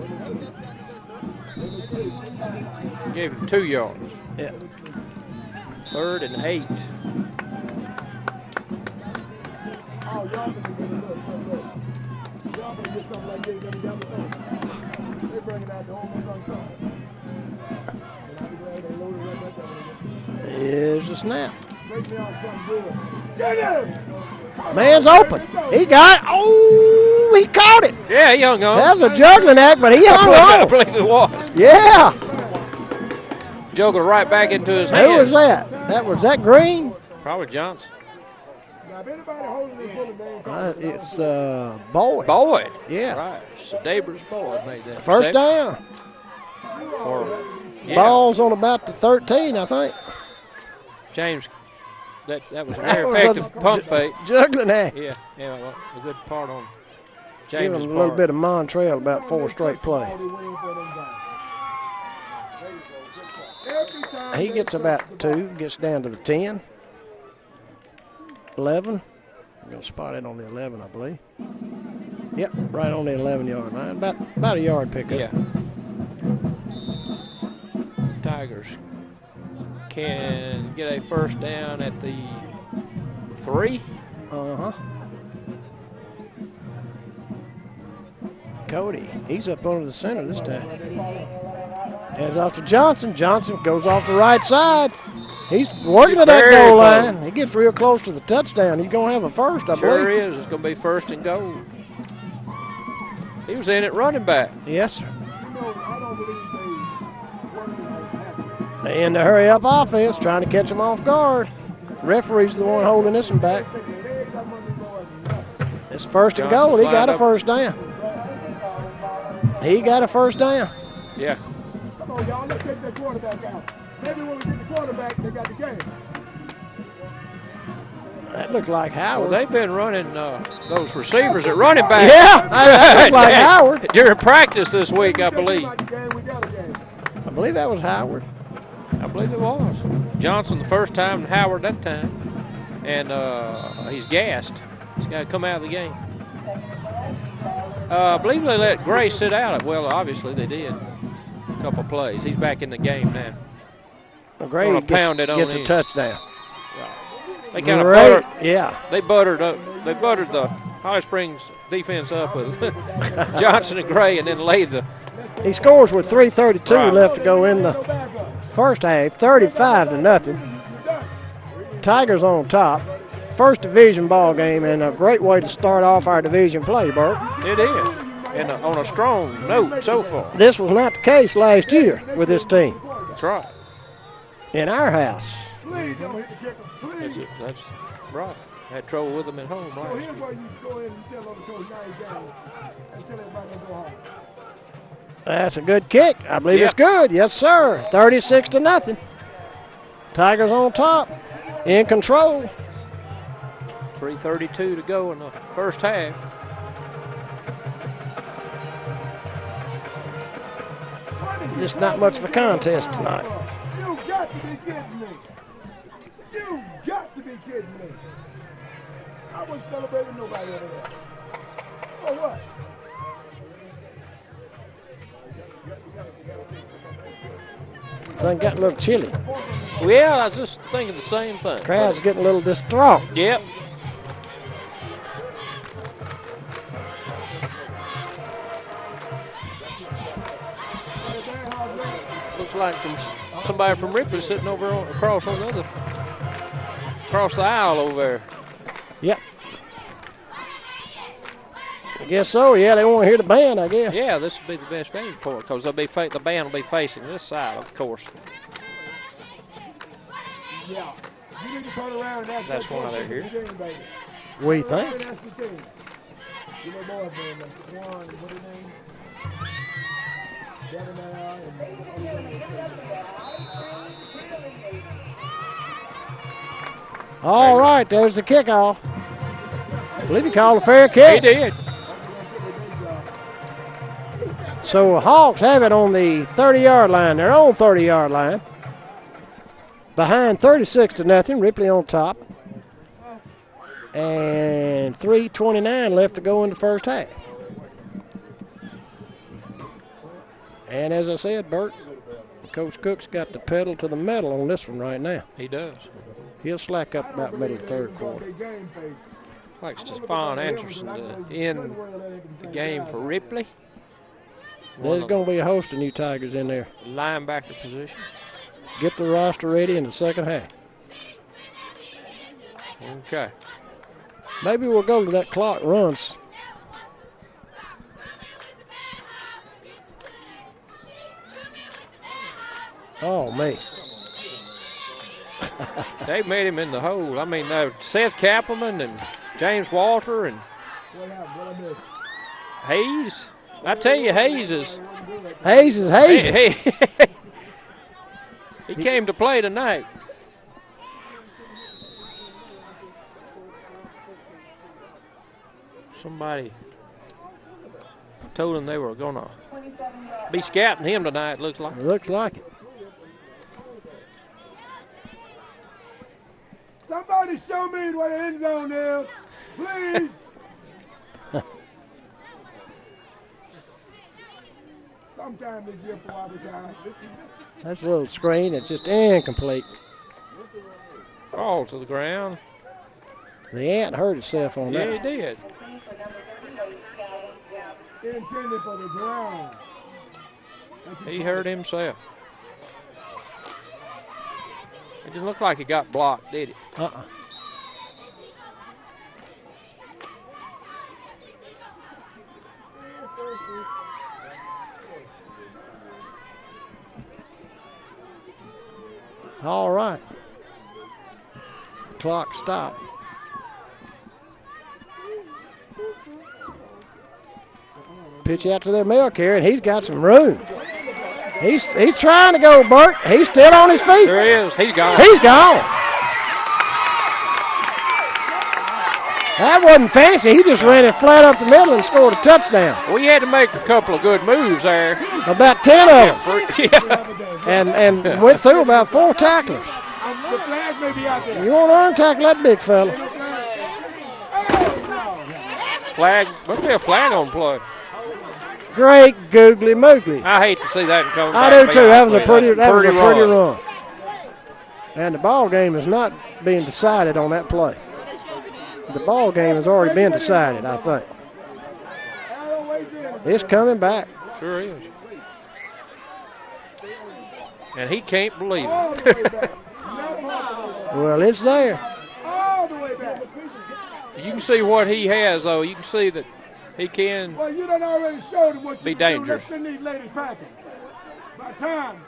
gave him 2 yards. Yeah. Third and 8. Oh, y'all can get a look. Y'all can get something like this. They bringing out the whole on something. And I'll be glad they loaded up that. Here's the snap. Man's open. He got it. Oh, he caught it. Yeah, he hung on. That was a juggling act, but he hung I on. believe it was. Yeah. Juggled right back into his Who hands. was that? Was that Green? Probably Johnson. It's Boyd. Boyd. Yeah. Right. So Dabr's Boyd made that. First reception. down. Yeah. Ball's on about the 13, I think. James, that was a very effective pump fake. Juggling act. Yeah, well, a good part on Give James' him a part. little bit of Montreal about 4 straight play. He gets about 2, gets down to the 10. 11. I'm going to spot it on the 11, I believe. Yep, right on the 11-yard line. About a yard pickup. Yeah. Tigers can get a first down at the 3. Uh-huh. Cody, he's up under the center this time. Hands off to Johnson. Johnson goes off the right side. He's working to that goal line. He gets real close to the touchdown. He's going to have a first, I believe. Sure is. It's going to be first and goal. He was in at running back. Yes, sir. They in the hurry-up offense, trying to catch him off guard. Referee's the one holding this one back. It's first and goal. He got a first down. He got a first down. Yeah. Come on, y'all. Let's take that quarterback out. Maybe when we get the quarterback, they got the game. That looked like Howard. Well, they've been running those receivers at running back. Yeah, that looked like Howard. During practice this week, I believe. I believe that was Howard. I believe it was. Johnson the first time and Howard that time. And he's gassed. He's got to come out of the game. I believe they let Gray sit out. Well, obviously they did. A couple plays. He's back in the game now. Well, Gray gets a touchdown. They kind of buttered. Yeah. They buttered the Holly Springs defense up with Johnson and Gray, and then laid the. He scores with 3:32 left to go in the first half, 35-0. Tigers on top. First division ball game, and a great way to start off our division play, Bert. It is, and on a strong note so far. This was not the case last year with this team. That's right. In our house. Please don't hit the kicker. Please. That's right. Had trouble with them at home So last here's year. where you go in and tell other coach, now he's down. And tell everybody to go home. That's a good kick. I believe it's good. Yes, sir. 36-0. Tigers on top. In control. 3:32 to go in the first half. Just not much of a contest tonight. You got to be kidding me. You got to be kidding me. I wasn't celebrating nobody over there. For what? Thing got a little chilly. Well, I was just thinking the same thing. Crowd's getting a little distraught. Yep. Looks like somebody from Ripley sitting over across the aisle over there. Yep. I guess so. Yeah, they want to hear the band, I guess. Yeah, this would be the best vantage point because the band will be facing this side, of course. Yeah. You need to turn around and That's why they're here. We think. That's the thing. You know, boy, man, that's one, what's his name? All right, there's the kickoff. I believe he called a fair catch. He did. So Hawks have it on the 30-yard line. Their own 30-yard line. Behind 36-0. Ripley on top. And 3:29 left to go in the first half. And as I said, Bert, Coach Cook's got the pedal to the metal on this one right now. He does. He'll slack up about middle of the third quarter. Like Stephon Anderson to end the game for Ripley. There's going to be a host of new Tigers in there. Linebacker position. Get the roster ready in the second half. Okay. Maybe we'll go to that clock runs. Oh, me. They made him in the hole. I mean, Seth Kappelman and James Walter and What happened? What I missed? Hayes. I tell you, Hayes is. Hayes is hazing. He came to play tonight. Somebody told him they were going to be scouting him tonight, looks like. Looks like it. Somebody show me where the end zone is, please. Sometime this year for overtime. That's a little screen. It's just incomplete. Fall to the ground. The ant hurt itself on Yeah, that. he did. Intended for the ground. He hurt himself. It didn't look like he got blocked, did it? Uh-uh. All right. Clock stopped. Pitch out to their mail carrier, and he's got some room. He's trying to go, Bert. He's still on his feet. There he is. He's gone. He's gone. That wasn't fancy. He just ran it flat up the middle and scored a touchdown. We had to make a couple of good moves there. About 10 of them. Yeah. And went through about 4 tacklers. The flag may be out there. You want to earn tackle that big fella. Flag. Must be a flag on play. Great googly moogly. I hate to see that come I back. do too. That was a pretty run. run. And the ball game is not being decided on that play. The ball game has already been decided, I think. It's coming back. Sure is. And he can't believe it. Well, it's there. All the way back. You can see what he has, though. You can see that he can. Well, you done already showed him what you Be can dangerous. do. Let's send these ladies packing. By time,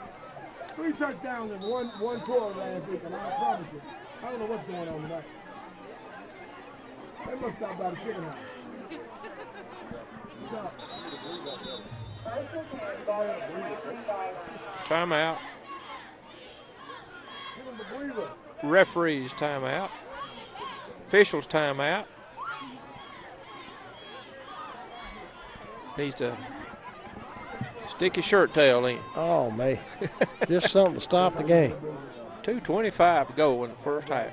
3 touchdowns in one quarter last week, and I promise you, I don't know what's going on tonight. They must stop by the chicken house. Stop. Timeout. Referees timeout. Officials timeout. Needs to stick his shirt tail in. Oh, man. Just something to stop the game. 2:25 to go in the first half.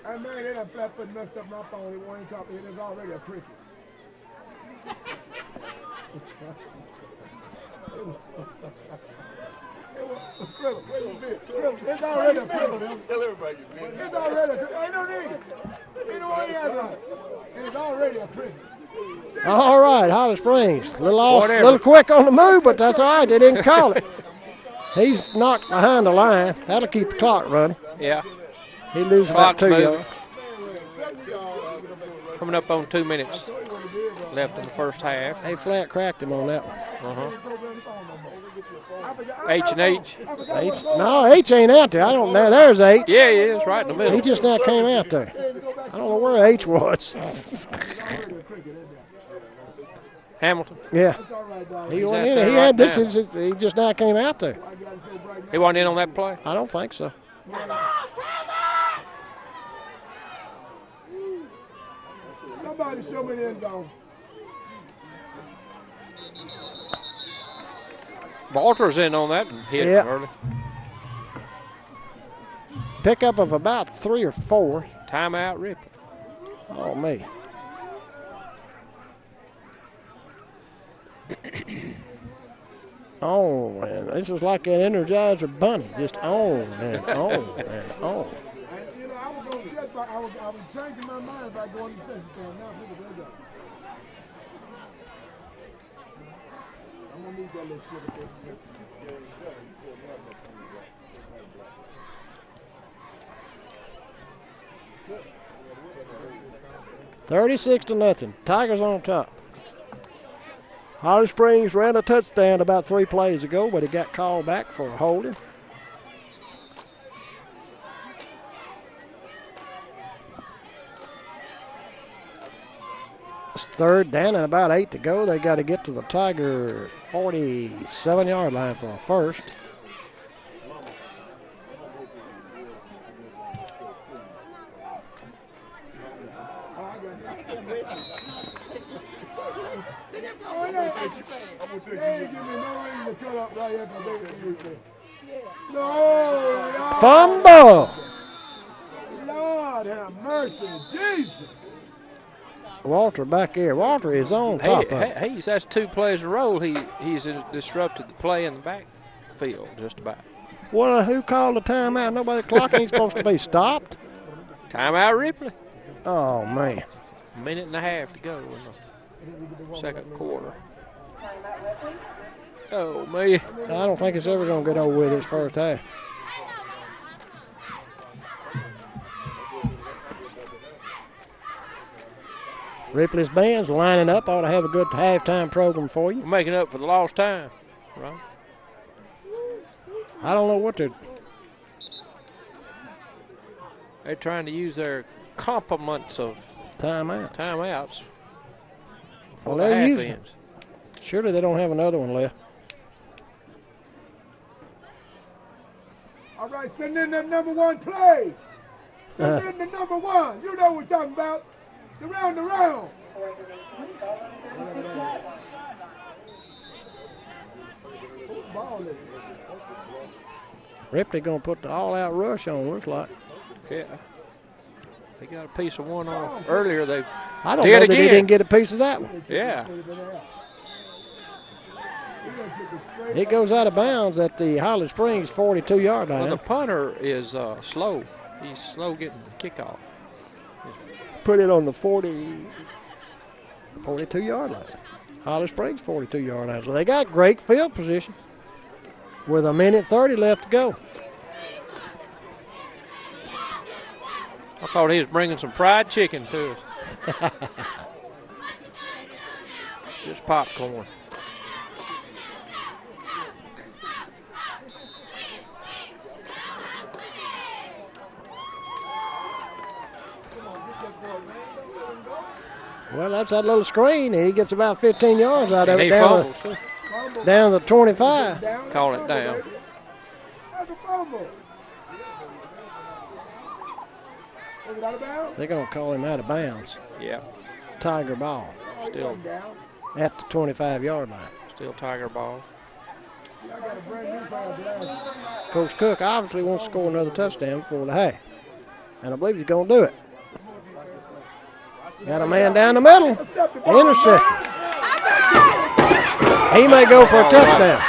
Hey, man, they done flat foot messed up my phone. It won't copy it. It's already a cricket. It's already a cricket. Tell everybody your business. It's already a cricket. Ain't no need. Ain't no way out right. It's already a cricket. All right, Holly Springs. A little off, Whatever. little quick on the move, but that's all right. They didn't call it. He's knocked behind the line. That'll keep the clock running. Yeah. He loses about Clock's 2 moving. yards. Coming up on 2 minutes left in the first half. They flat cracked him on that one. H&H. H, no, H ain't out there. I don't know. There's H. Yeah, he is right in the He middle. just now came out there. I don't know where H was. Hamilton. Yeah. He He's went out in. there He right had this. now. He just now came out there. He wasn't in on that play. I don't think so. Somebody show me the end zone. Walter's in on that and hit Yeah. him early. Pickup of about 3 or 4. Timeout, Ripley. Oh, me. On and this is like an Energizer bunny, just on and on and on. And, you know, I was going to get, I was changing my mind by going to session thing. Now people say that. I'm going to need that little shit. 36-0. Tigers on top. Holly Springs ran a touchdown about 3 plays ago, but it got called back for holding. It's 3rd down and about 8 to go. They got to get to the Tiger 47-yard line for a first. Fumble! Lord have mercy, Jesus. Walter back here. Walter is on top of it. That's 2 plays in a row. He's disrupted the play in the backfield just about. Well, who called the timeout? Nobody. The clock ain't supposed to be stopped. Timeout, Ripley. Oh, man. A minute and a half to go in the second quarter. Oh, man. I don't think it's ever going to get over with this first half. Ripley's band's lining up. Ought to have a good halftime program for you. We're making up for the lost time, right? I don't know what they're trying to use their complements of timeouts. Well, they're using it. Surely they don't have another one left. All right, send in that number 1 play. Send in the number 1. You know what we're talking about. The round. Ripley going to put the all-out rush on, looks like. Yeah. They got a piece of one on earlier. I don't know that they didn't get a piece of that one. Yeah. It goes out of bounds at the Holly Springs 42-yard line. Well, the punter is slow. He's slow getting the kickoff. Put it on the 42-yard line. Holly Springs 42-yard line. So they got great field position with 1:30 left to go. I thought he was bringing some fried chicken to us. Just popcorn. Well, that's that little screen, and he gets about 15 yards out of it down to the 25. Call it down. They're going to call him out of bounds. Yeah. Tiger ball. Still at the 25-yard line. Still Tiger ball. Coach Cook obviously wants to score another touchdown before the half. And I believe he's going to do it. Got a man down the middle. Intercept. He may go for a touchdown.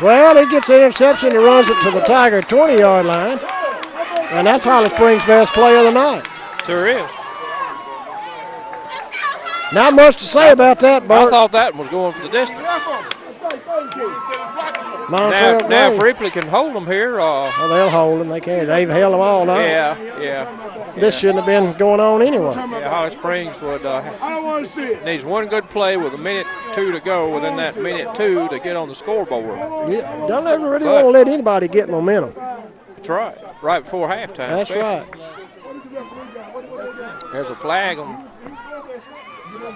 Well, he gets the interception. He runs it to the Tiger 20-yard line. And that's Holly Springs' best play of the night. Sure is. Not much to say about that, Bart. I thought that was going for the distance. Now if Ripley can hold them here. Well, they'll hold them. They can. They've held them all night. Yeah. This shouldn't have been going on anyway. Yeah, Holly Springs would needs one good play with 1:02 to go within that 1:02 to get on the scoreboard. Yeah, don't ever really want to let anybody get momentum. That's right. Right before halftime. That's right. There's a flag on.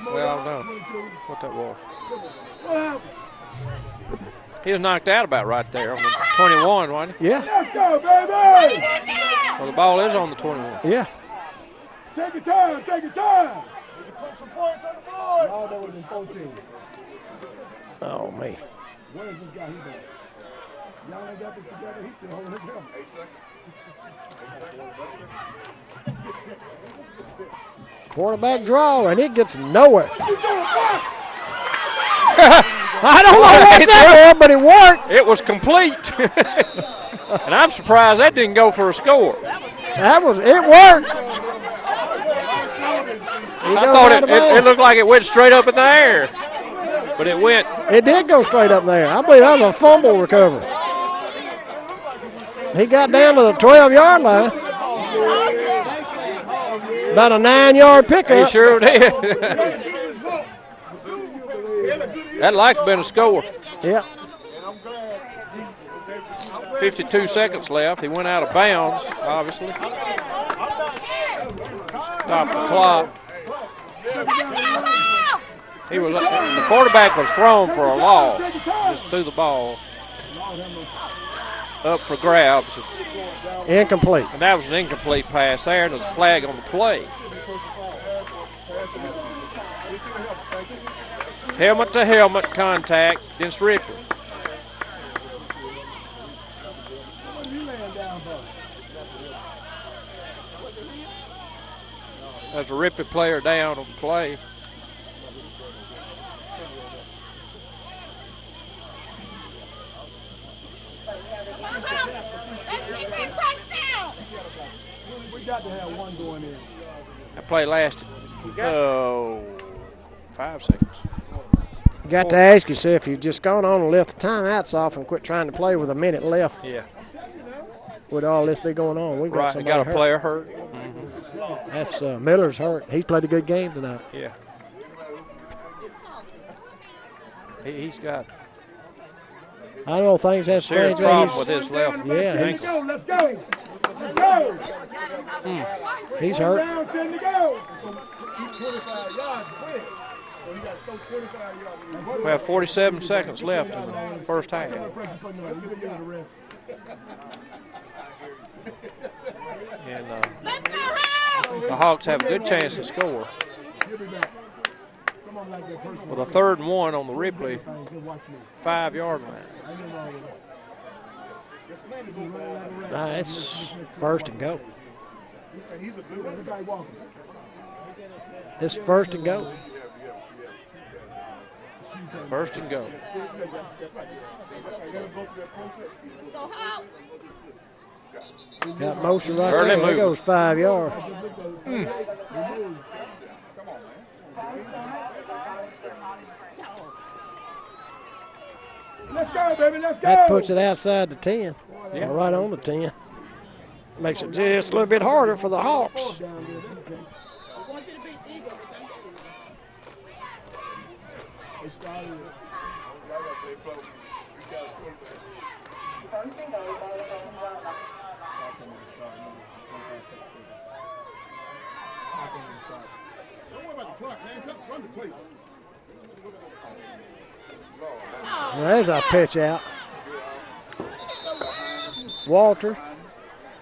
Well, I don't know what that was. He was knocked out about right there on the 21, wasn't he? Yeah. Let's go, baby! So the ball is on the 21. Yeah. Take your time, take your time. You can put some points on the board. No, that would have been 14. Oh, me. Where is this guy? He's at? Y'all ain't got this together. He's still holding his helmet. 8 seconds. Quarterback draw, and it gets nowhere. I don't know what that was, but it worked. It was complete. And I'm surprised that didn't go for a score. It worked. I thought it looked like it went straight up in the air. But it went. It did go straight up there. I believe that was a fumble recovery. He got down to the 12-yard line. About a 9-yard pickup. He sure did. That'd like to have been a score. Yeah. 52 seconds left. He went out of bounds, obviously. Stop the clock. The quarterback was thrown for a loss. Just threw the ball up for grabs. Incomplete. And that was an incomplete pass there, and there's a flag on the play. Helmet-to-helmet contact against Ripley. There's a Ripley player down on the play. Got to have one going in. That play lasted 5 seconds. You got to ask yourself if you've just gone on and left the timeouts off and quit trying to play with a minute left. Yeah. Would all this be going on? We got Right, somebody got a hurt. player hurt. That's Miller's hurt. He's played a good game tonight. Yeah. He's got I know things have serious strange problem ways. with his left Yeah, Let's ankle. go. Let's go. Let's go. He's hurt. Down 10 to go. So he's 25 yards quick. So he got to throw 25 yards. We have 47 seconds left in the first half. And the Hawks have a good chance to score. With a 3rd and 1 on the Ripley 5-yard line. It's first and go. It's first and go. First and go. Got motion right Early there. There move. goes 5 yards. Let's go, baby. Let's go. That puts it outside the 10. Yeah. Or right on the 10. Makes it just a little bit harder for the Hawks. Well, there's our pitch out. Walter.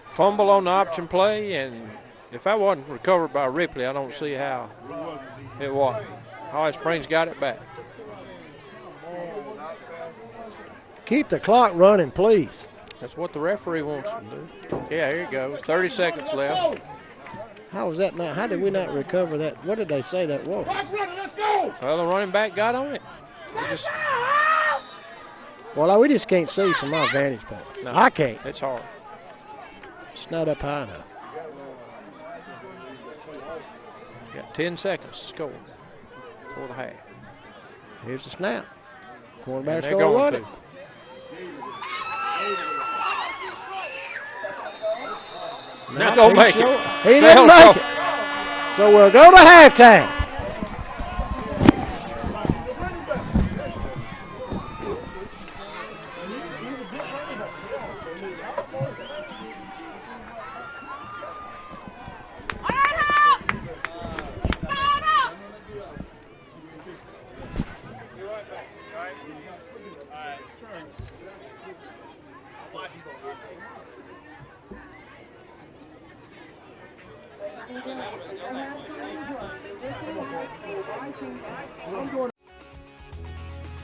Fumble on the option play, and if that wasn't recovered by Ripley, I don't see how it was. Holly Springs got it back. Keep the clock running, please. That's what the referee wants to do. Yeah, here it goes. 30 seconds left. How was that not? How did we not recover that? What did they say that was? Let's go. Well, the running back got on it. Well, we just can't see from my vantage point. No. I can't. It's hard. It's not up high enough. Got 10 seconds to score for the half. Here's the snap. And Quarterback's they're going to run going it. to. Not going to make it. He didn't make it. So we'll go to halftime.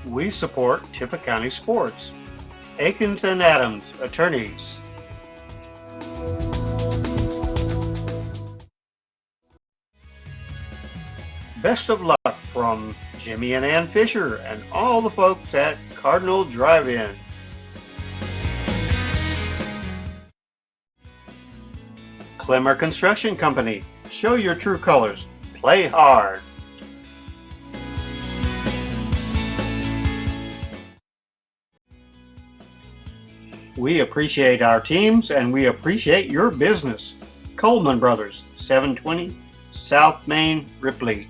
We support Tippah County sports. Akins and Adams, attorneys. Best of luck from Jimmy and Ann Fisher and all the folks at Cardinal Drive-In. Clemmer Construction Company. Show your true colors. Play hard. We appreciate our teams and we appreciate your business. Coleman Brothers, 720 South Main, Ripley.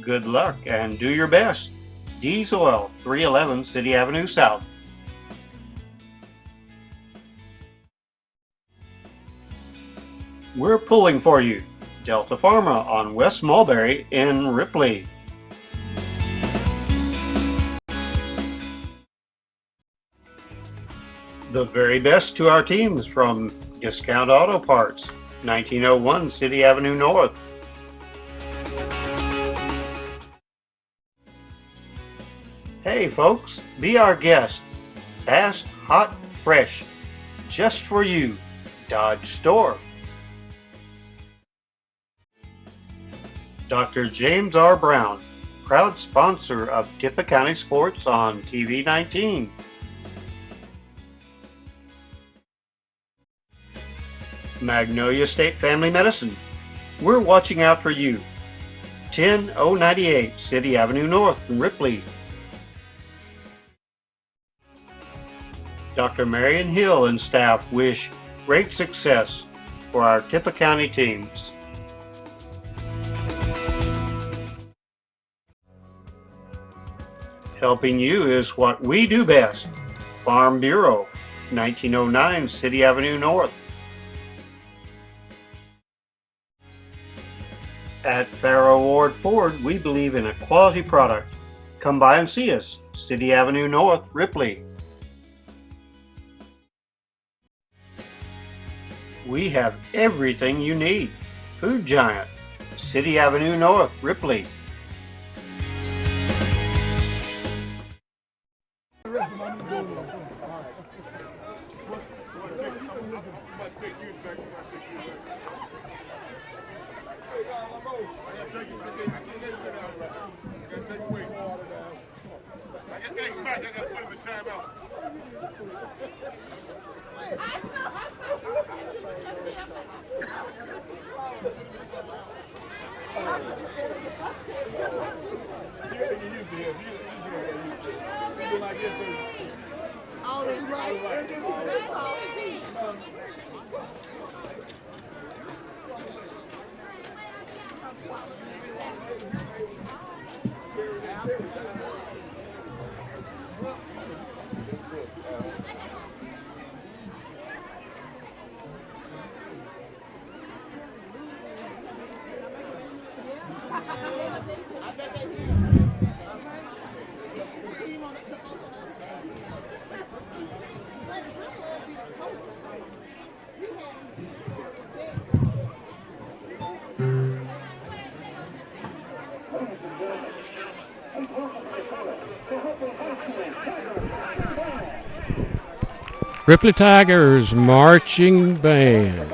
Good luck and do your best. D's Oil, 311 City Avenue South. We're pulling for you. Delta Pharma on West Mulberry in Ripley. The very best to our teams from Discount Auto Parts, 1901 City Avenue North. Hey folks, be our guest. Fast, hot, fresh. Just for you. Dodge Store. Dr. James R. Brown, proud sponsor of Tippah County Sports on TV 19. Magnolia State Family Medicine. We're watching out for you. 10098 City Avenue North in Ripley. Dr. Marion Hill and staff wish great success for our Tippah County teams. Helping you is what we do best. Farm Bureau, 1909 City Avenue North. At Farrow Ward Ford, we believe in a quality product. Come by and see us, City Avenue North, Ripley. We have everything you need. Food Giant, City Avenue North, Ripley. Ripley Tigers Marching Band.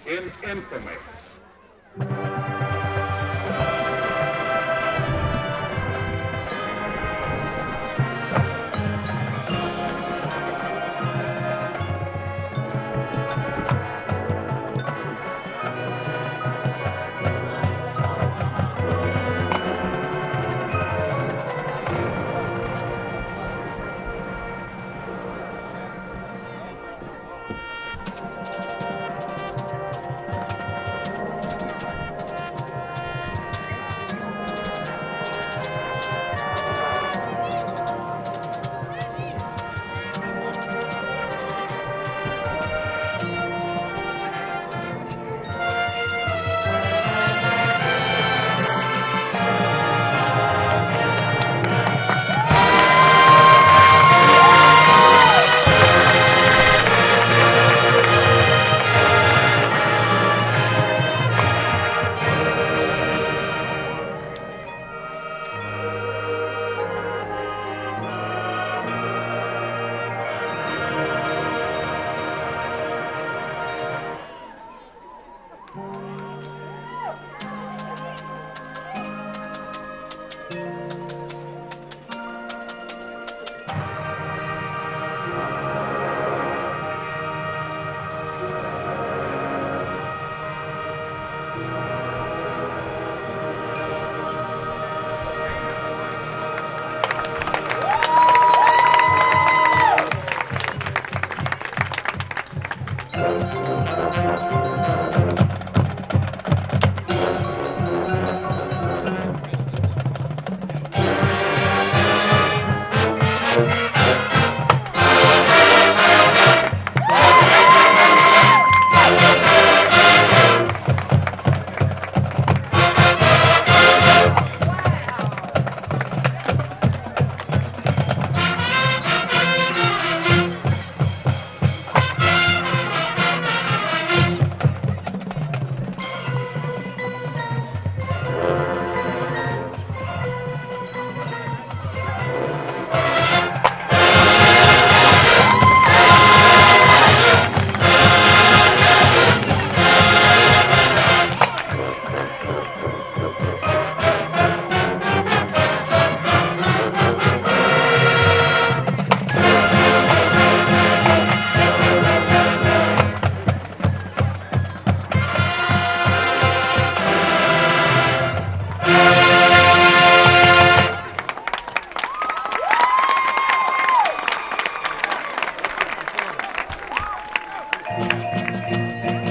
in infamy.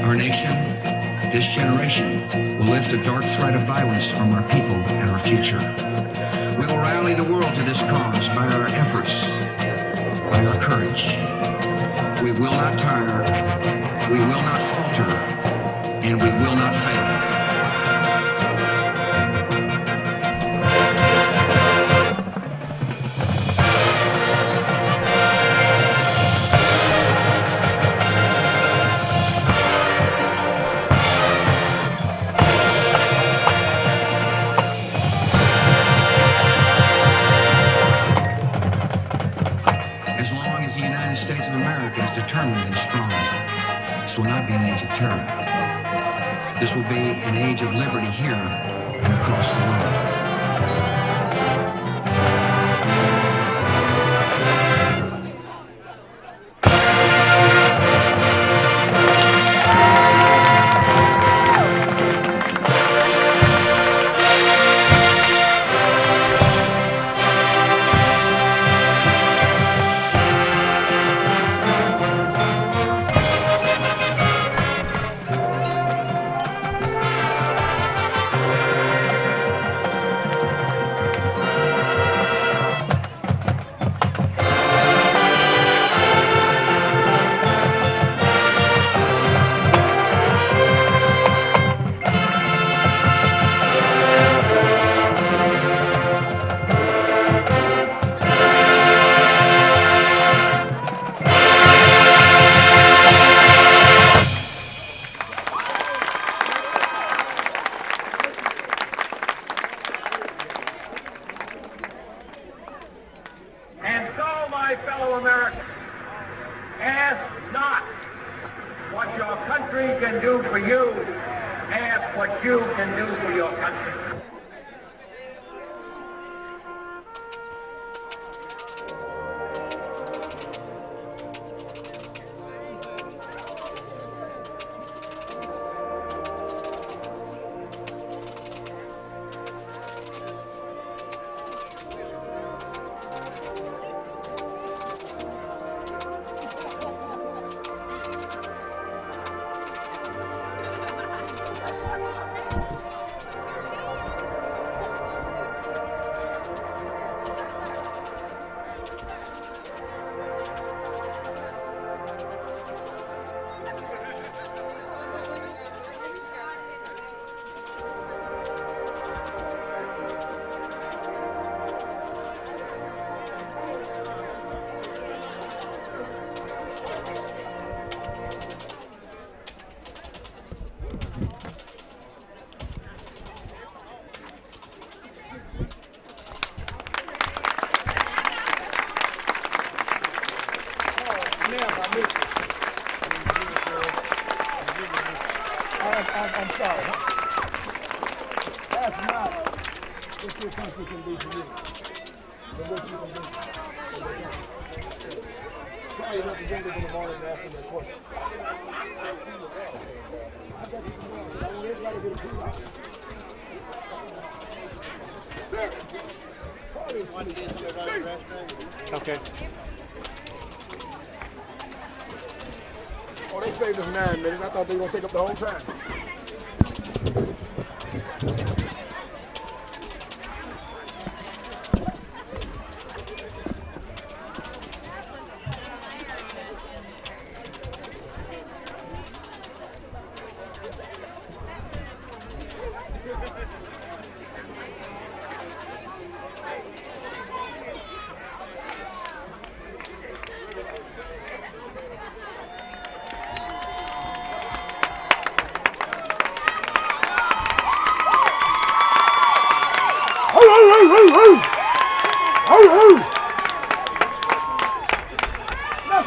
Our nation, this generation, will lift a dark thread of violence from our people and our future. We will rally the world to this cause by our efforts, by our courage. We will not tire, we will not falter, and we will not fail. As long as the United States of America is determined and strong, this will not be an age of terror. This will be an age of liberty here and across the world. country can do for you, ask what you can do for your country. I'm sorry. That's not what your country can do for you. But what you can do for your country. Try your representative in the morning and ask them that question. I bet you some more. I want everybody to get a cool out. Okay. Oh, they saved us 9 minutes. I thought they were going to take up the whole time.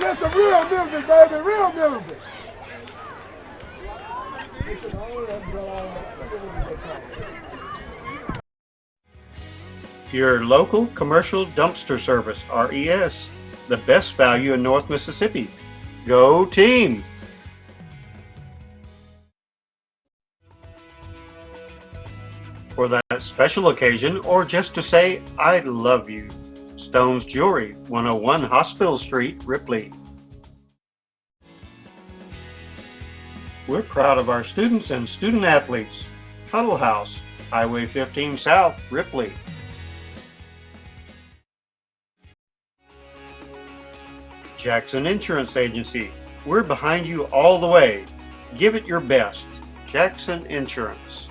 That's some real music, baby, real music. Your local commercial dumpster service, RES, the best value in North Mississippi. Go team! For that special occasion, or just to say, I love you. Stone's Jewelry, 101 Hospital Street, Ripley. We're proud of our students and student athletes. Huddle House, Highway 15 South, Ripley. Jackson Insurance Agency, we're behind you all the way. Give it your best. Jackson Insurance.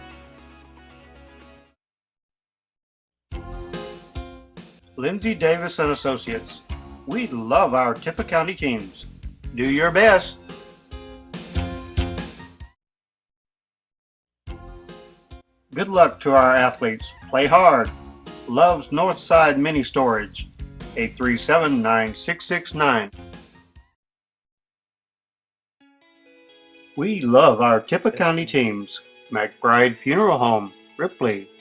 Lindsay Davis and Associates, we love our Tippah County teams. Do your best. Good luck to our athletes. Play hard. Love's Northside Mini Storage, 837-9669. We love our Tippah County teams. McBride Funeral Home, Ripley.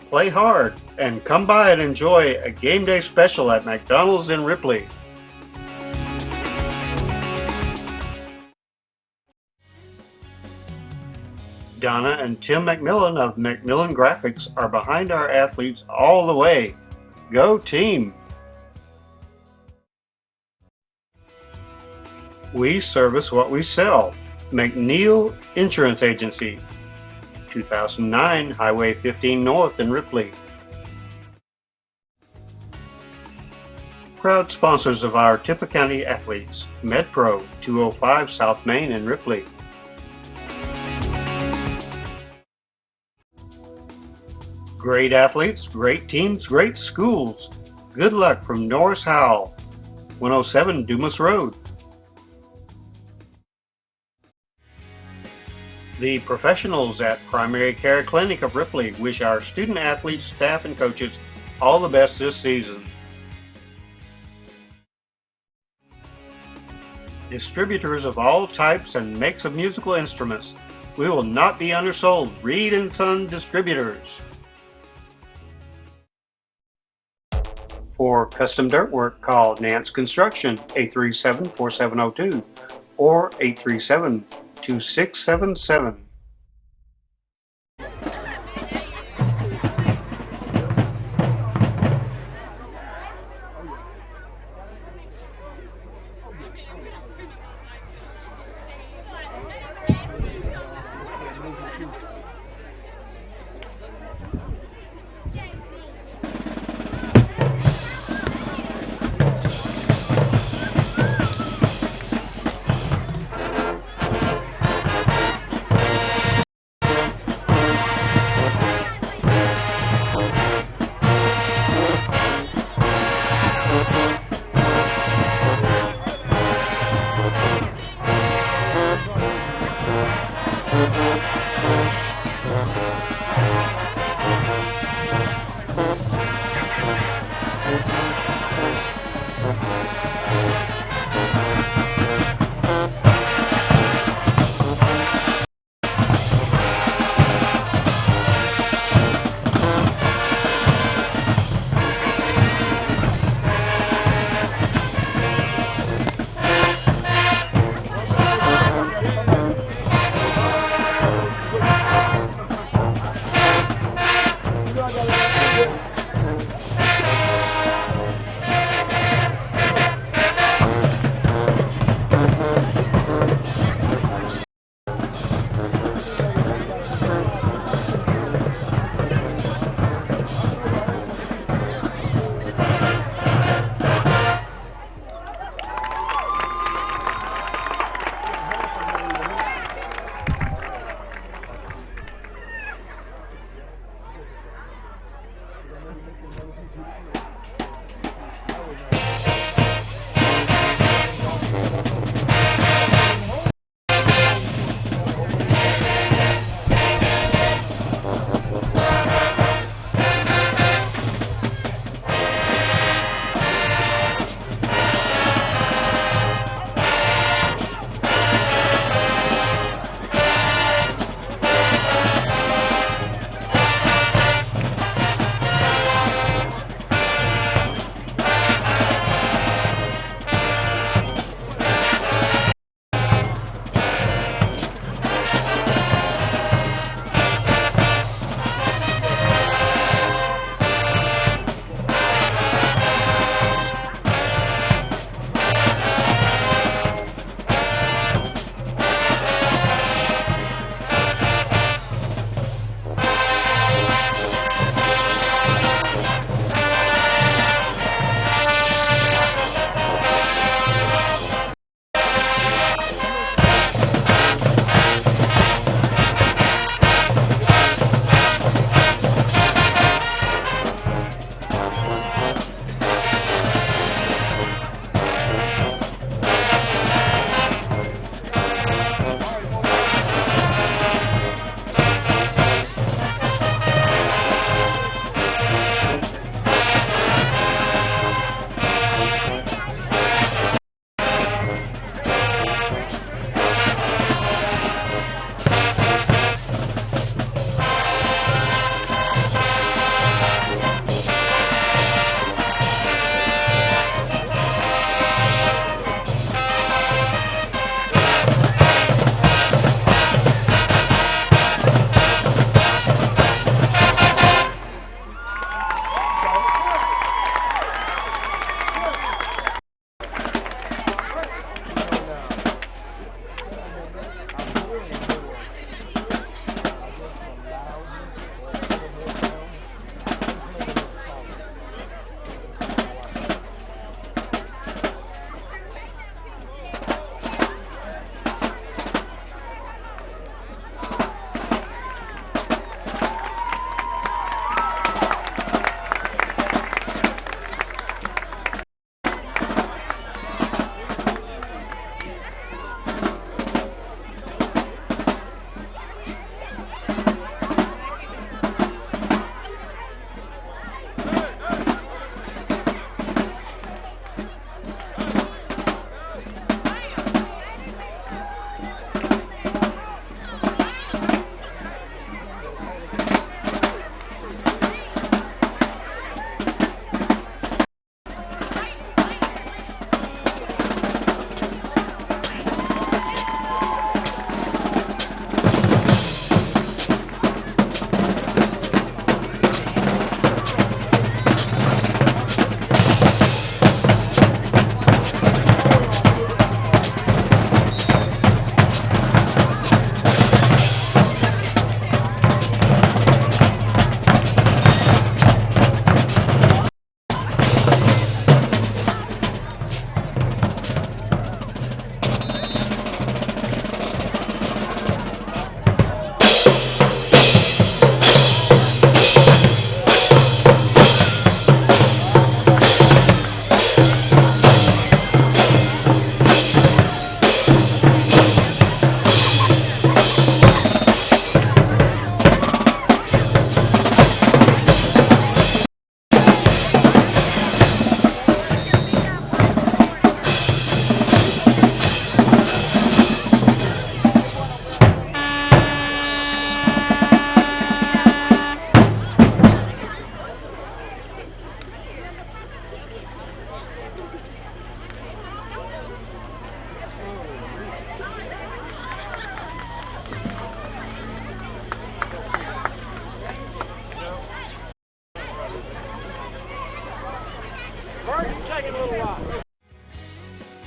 Play hard and come by and enjoy a game day special at McDonald's in Ripley. Donna and Tim McMillan of McMillan Graphics are behind our athletes all the way. Go team! We service what we sell. McNeil Insurance Agency, 2009 Highway 15 North in Ripley. Proud sponsors of our Tippah County athletes. MedPro, 205 South Main in Ripley. Great athletes, great teams, great schools. Good luck from Norris Howell, 107 Dumas Road. The professionals at Primary Care Clinic of Ripley wish our student athletes, staff, and coaches all the best this season. distributors of all types and makes of musical instruments. We will not be undersold. Reed and Son Distributors. For custom dirt work, call Nance Construction 837-4702 or 837-2677.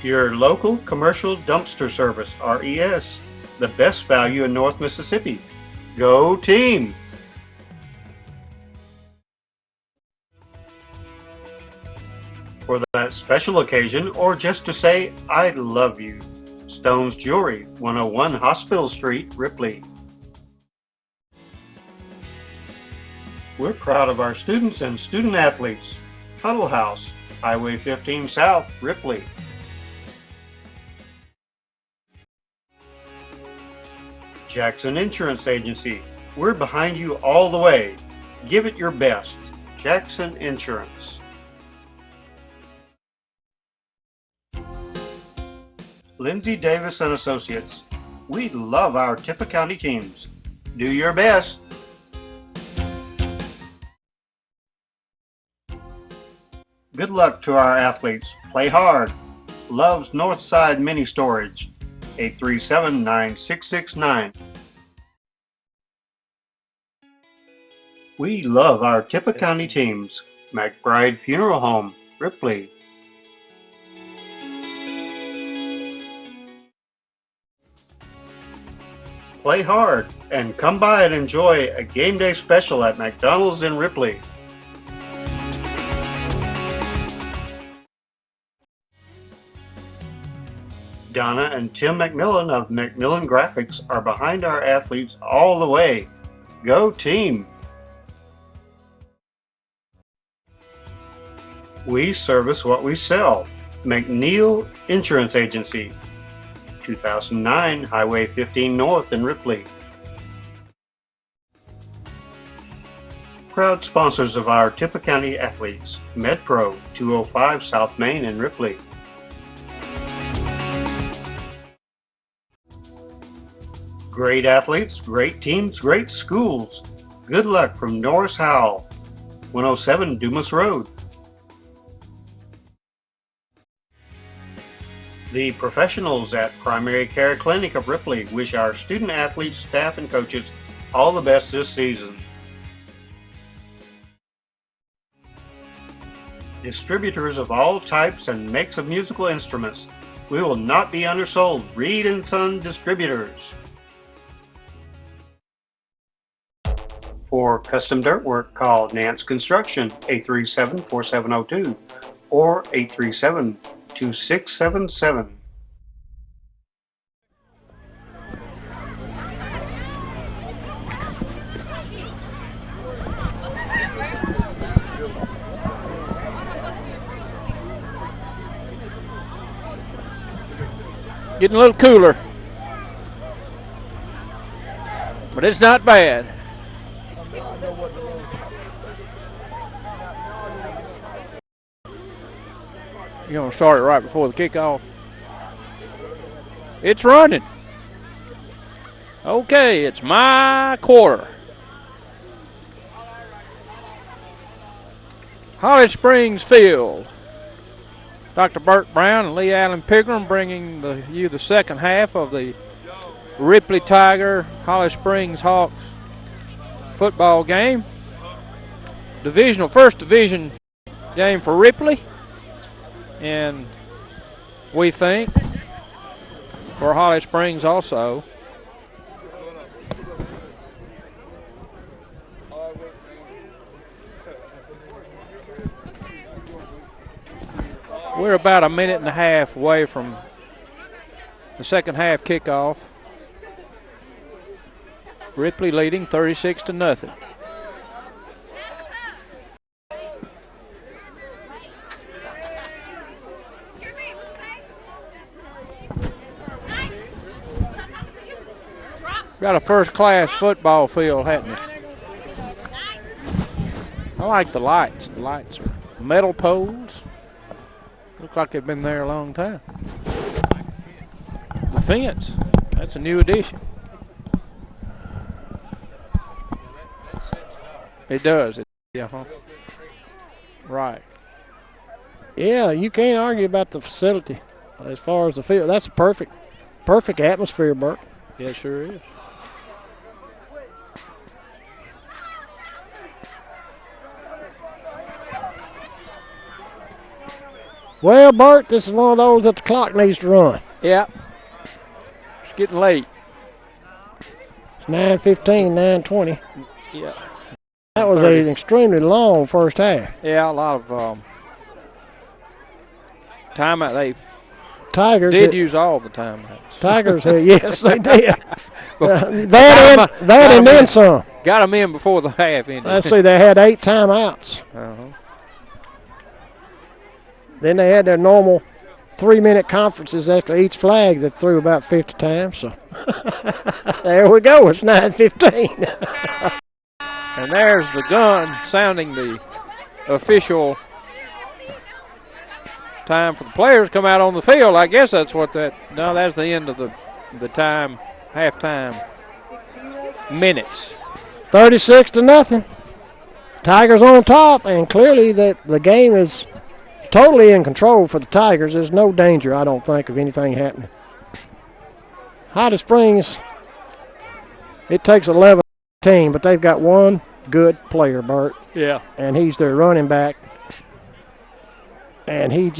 Your local commercial dumpster service, RES, the best value in North Mississippi. Go team! For that special occasion, or just to say, I love you. Stone's Jewelry, 101 Hospital Street, Ripley. We're proud of our students and student athletes. Huddle House, Highway 15 South, Ripley. Jackson Insurance Agency, we're behind you all the way. Give it your best. Jackson Insurance. Lindsay Davis and Associates, we love our Tippah County teams. Do your best. Good luck to our athletes. Play hard. Love's Northside Mini Storage, 837-9669. We love our Tippah County teams. McBride Funeral Home, Ripley. Play hard and come by and enjoy a game day special at McDonald's in Ripley. Donna and Tim McMillan of McMillan Graphics are behind our athletes all the way. Go team! We service what we sell. McNeil Insurance Agency, 2009 Highway 15 North in Ripley. Proud sponsors of our Tippah County athletes. MedPro, 205 South Main in Ripley. Great athletes, great teams, great schools. Good luck from Norris Howell, 107 Dumas Road. The professionals at Primary Care Clinic of Ripley wish our student athletes, staff, and coaches all the best this season. Distributors of all types and makes of musical instruments. We will not be undersold. Reed & Son Distributors. For custom dirt work, call Nance Construction, 837-4702 or 837-2677. Getting a little cooler, but it's not bad. You're going to start it right before the kickoff. It's running. Okay, it's my quarter. Holly Springs Field. Dr. Burt Brown and Lee Allen Pigram bringing you the second half of the Ripley Tiger Holly Springs Hawks football game. First division game for Ripley. And we think for Holly Springs also. We're about a minute and a half away from the second half kickoff. Ripley leading 36-0. Got a first-class football field, hadn't it? I like the lights. The lights are metal poles. Look like they've been there a long time. The fence, that's a new addition. It does. Yeah, right. Yeah, you can't argue about the facility as far as the field. That's a perfect atmosphere, Bert. Yeah, it sure is. Well, Bert, this is one of those that the clock needs to run. Yeah. It's getting late. It's 9:15, 9:20. Yeah. That was an extremely long first half. Yeah, a lot of timeout. They Tigers did use all the timeouts. Tigers, yes, they did. that and then some. Got them in before the half ended. Let's see, they had 8 timeouts. Uh-huh. Then they had their normal 3-minute conferences after each flag that threw about 50 times. So there we go. It's 9:15. And there's the gun sounding the official time for the players to come out on the field. I guess that's what that. No, that's the end of the time, halftime minutes. 36-0. Tigers on top, and clearly that the game is totally in control for the Tigers. There's no danger, I don't think, of anything happening. Holly Springs, it takes 11 team, but they've got one good player, Bert. Yeah. And he's their running back. And he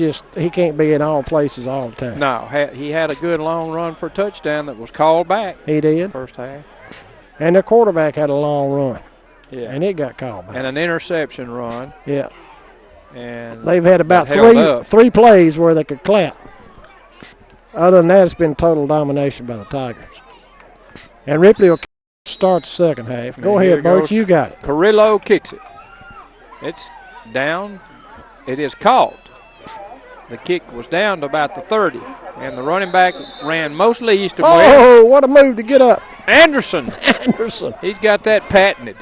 can't be in all places all the time. No, he had a good long run for a touchdown that was called back. He did. First half. And their quarterback had a long run. Yeah. And it got called back. And an interception run. Yeah. And they've had about held three plays where they could clap. Other than that, it's been total domination by the Tigers. And Ripley will start the second half. Go ahead, Bert. You got it. Carrillo kicks it. It's down. It is caught. The kick was down to about the 30. And the running back ran mostly east and west. Oh, what a move to get up. Anderson. He's got that patented.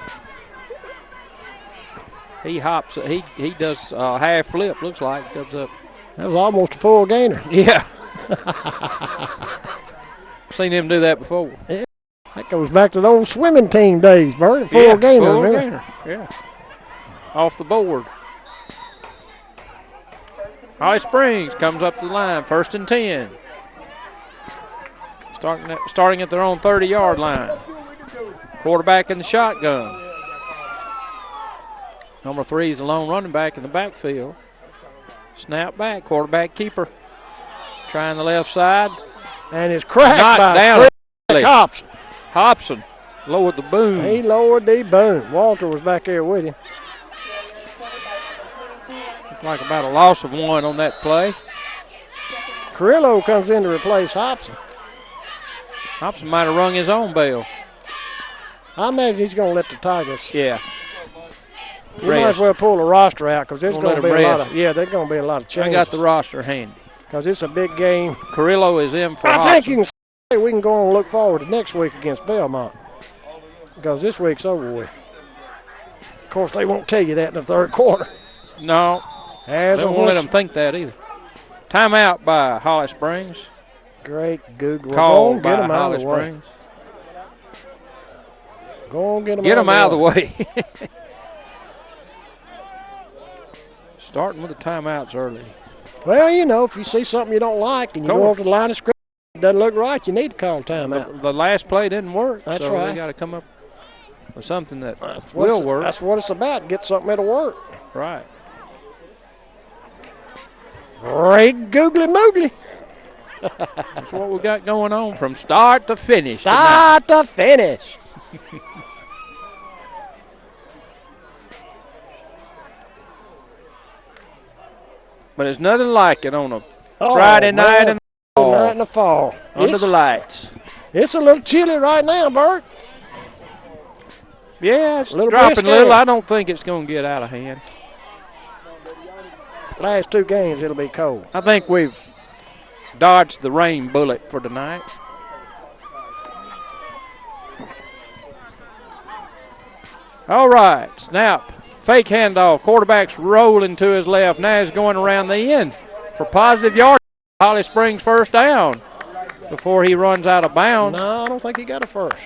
He hops. He does half flip, looks like. Comes up. That was almost a full gainer. Yeah. Seen him do that before. Yeah. That goes back to those swimming team days, Bert. Full gainer. Full gainer. Yeah. Off the board. Holly Springs comes up the line, 1st and 10. Starting at their own 30-yard line. Quarterback in the shotgun. Number 3 is the lone running back in the backfield. Snap back, quarterback keeper. Trying the left side. And it's cracked knocked down. Hobson. Hobson lowered the boom. He lowered the boom. Walter was back there with him. Looked like about a loss of 1 on that play. Carrillo comes in to replace Hobson. Hobson might have rung his own bell. I imagine he's going to let the Tigers. Yeah. You might as well pull the roster out because there's going to be a lot of. Yeah, there's going to be a lot of changes. I got the roster handy. Because it's a big game. Carrillo is in for Hobson. I think you can say we can go on and look forward to next week against Belmont. Because this week's over with. Of course, they won't tell you that in the third quarter. No. They won't let them think that either. Timeout by Holly Springs. Great Google. Called by Holly Springs. Go on, get them out of the way. Starting with the timeouts early. Well, you know, if you see something you don't like and you go over to the line of scrimmage, it doesn't look right, you need to call timeout. The last play didn't work. That's so right. We got to come up with something that will work. That's what it's about. Get something that'll work. Right. Great googly moogly. That's what we got going on from start to finish. Start to finish. But it's nothing like it on a Friday night in the fall. Under the lights. It's a little chilly right now, Bert. Yeah, it's dropping a little. I don't think it's going to get out of hand. Last 2 games, it'll be cold. I think we've dodged the rain bullet for tonight. All right, snap. Fake handoff. Quarterback's rolling to his left. Now he's going around the end for positive yard. Holly Springs first down before he runs out of bounds. No, I don't think he got it first.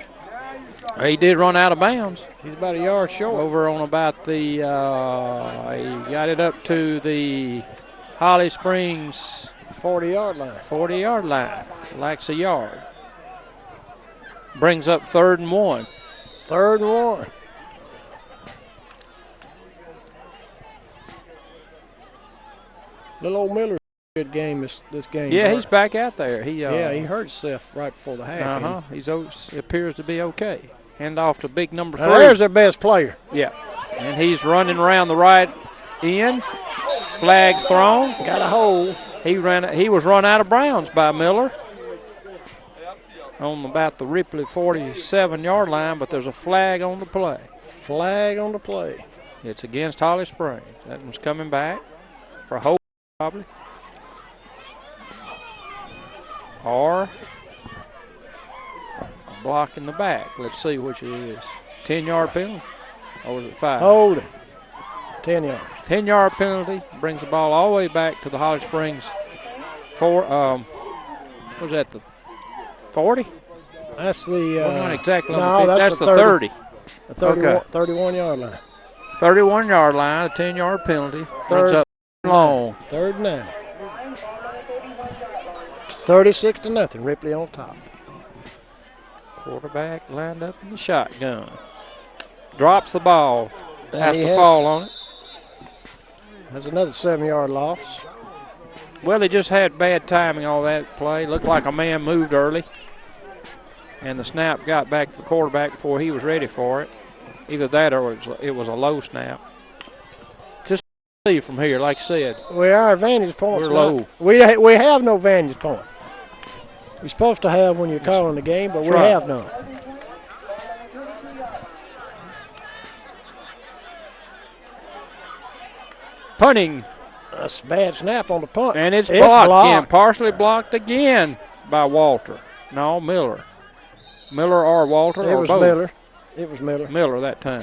He did run out of bounds. He's about a yard short. Over on about the, he got it up to the Holly Springs 40-yard line. 40-yard line. Lacks a yard. Brings up 3rd and 1. 3rd and 1. Little old Miller Good game this game. Yeah, Bert. he's back out there. He hurt himself right before the half. He appears to be okay. Hand off to big number 3. Now there's their best player. Yeah, and he's running around the right end. Flag's thrown. Got a hole. He was run out of bounds by Miller on about the Ripley 47-yard line, but there's a flag on the play. Flag on the play. It's against Holly Springs. That one's coming back for Hope, probably. Or a block in the back. Let's see which it is. 10-yard penalty, or was it 5? Hold it. 10 yards. 10-yard penalty brings the ball all the way back to the Holly Springs. What was that, the 40? That's the. Not exactly. No, that's the 30. The 31, Okay. 31-yard line. 31-yard line, a 10-yard penalty. Brings up long. 3rd and 9. 36-0. Ripley on top. Quarterback lined up in the shotgun. Drops the ball. Has to has- fall on it. That's another 7-yard loss. Well, they just had bad timing all that play. Looked like a man moved early. And the snap got back to the quarterback before he was ready for it. Either that or it was a low snap. Just see from here, like I said. Our vantage point's We're low. We have no vantage point. You're supposed to have when you're calling the game, but we right. have none. Punting. That's a bad snap on the punt. And it's blocked again. Partially blocked again by Walter. No, Miller. Miller or Walter It or was both. Miller. It was Miller. Miller that time.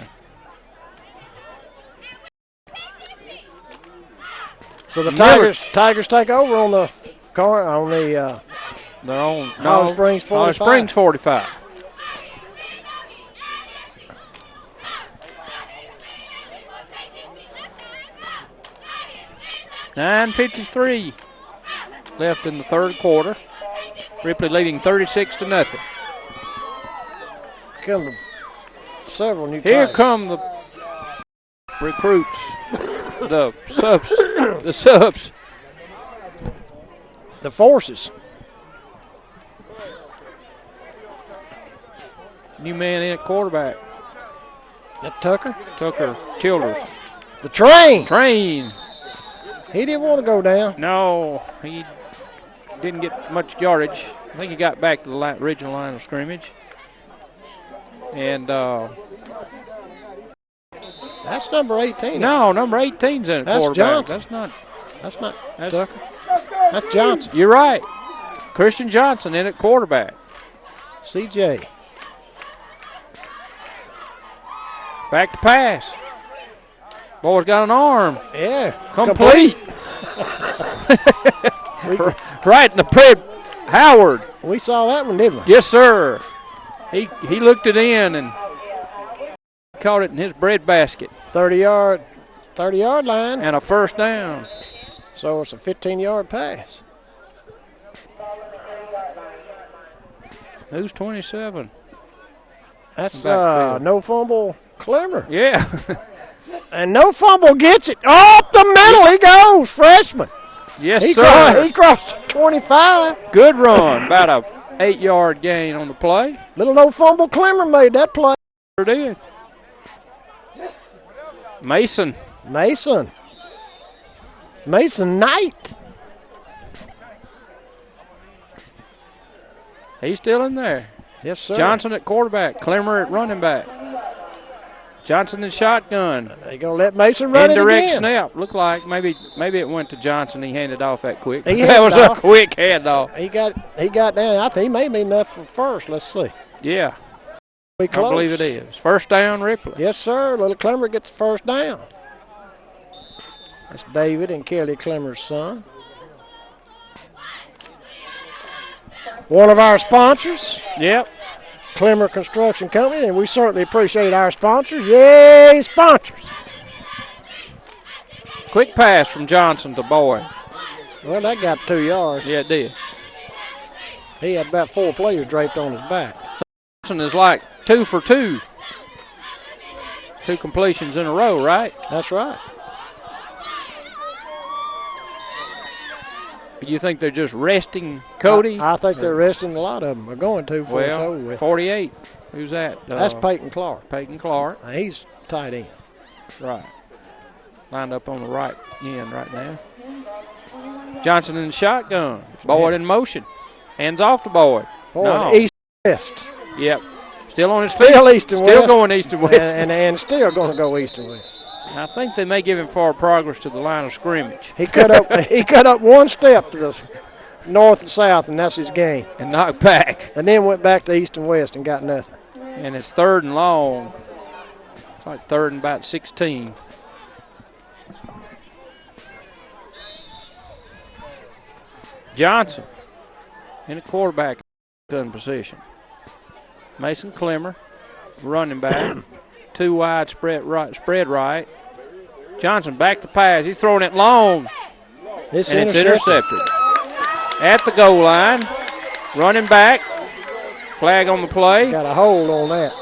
So the Tigers take over on the car on the They're on Holly Springs 45. Holly Springs 45. $9:53 left in the 3rd quarter. Ripley leading 36-0. Come several new Here Tigers. come the recruits, the subs. The forces. New man in at quarterback. That Tucker. Childers. The train. He didn't want to go down. No, he didn't get much yardage. I think he got back to the original line of scrimmage. And that's number 18. No, number 18's in at That's quarterback. Johnson. That's not that's Tucker. That's Johnson. You're right. Christian Johnson in at quarterback. CJ. Back to pass. Boy's got an arm. Yeah. Complete. Right in the pred. Howard. We saw that one, didn't we? Yes, sir. He looked it in and caught it in his bread basket. 30-yard line. And a first down. So it's a 15-yard pass. Who's 27? That's Backfield. no fumble Clemmer. Yeah. And no fumble gets it. Up the middle he goes, freshman. Yes, sir. He crossed 25. Good run. About a 8-yard gain on the play. Little no fumble Clemmer made that play. Sure did. Mason Knight. He's still in there. Yes, sir. Johnson at quarterback. Clemmer at running back. Johnson in shotgun. They're going to let Mason run it Indirect again. snap. Looked like maybe it went to Johnson. He handed off that quick. He That was handed a off. quick handoff. He got down. I think he may be enough for first. Let's see. Yeah, Be close. I believe it is. First down, Ripley. Yes, sir. Little Clemmer gets the first down. That's David and Kelly Clemmer's son. One of our sponsors, Yep. Clemmer Construction Company, and we certainly appreciate our sponsors. Yay, sponsors. Quick pass from Johnson to Boyd. Well, that got 2 yards. Yeah, it did. He had about 4 players draped on his back. Johnson is like 2 for 2. 2 completions in a row, right? That's right. You think they're just resting Cody? I think they're resting a lot of them. Are going to for it's over with. 48. Who's that? That's Peyton Clark. Peyton Clark. He's tight end. Right. Lined up on the right end right now. Johnson in the shotgun. Boyd in motion. Hands off to Boyd. Boyd, no. east west. Yep. Still on his feet. Still east and west. Still going east and west. And still going to go east and west. I think they may give him forward progress to the line of scrimmage. He cut up one step to the north and south, and that's his game. And knocked back. And then went back to east and west and got nothing. And it's 3rd and long. It's like 3rd and about 16. Johnson in a quarterback gun position. Mason Clemmer, running back. 2 wide, spread right. Johnson back to pass. He's throwing it long. It's intercepted. At the goal line. Running back. Flag on the play. Got a hold on that.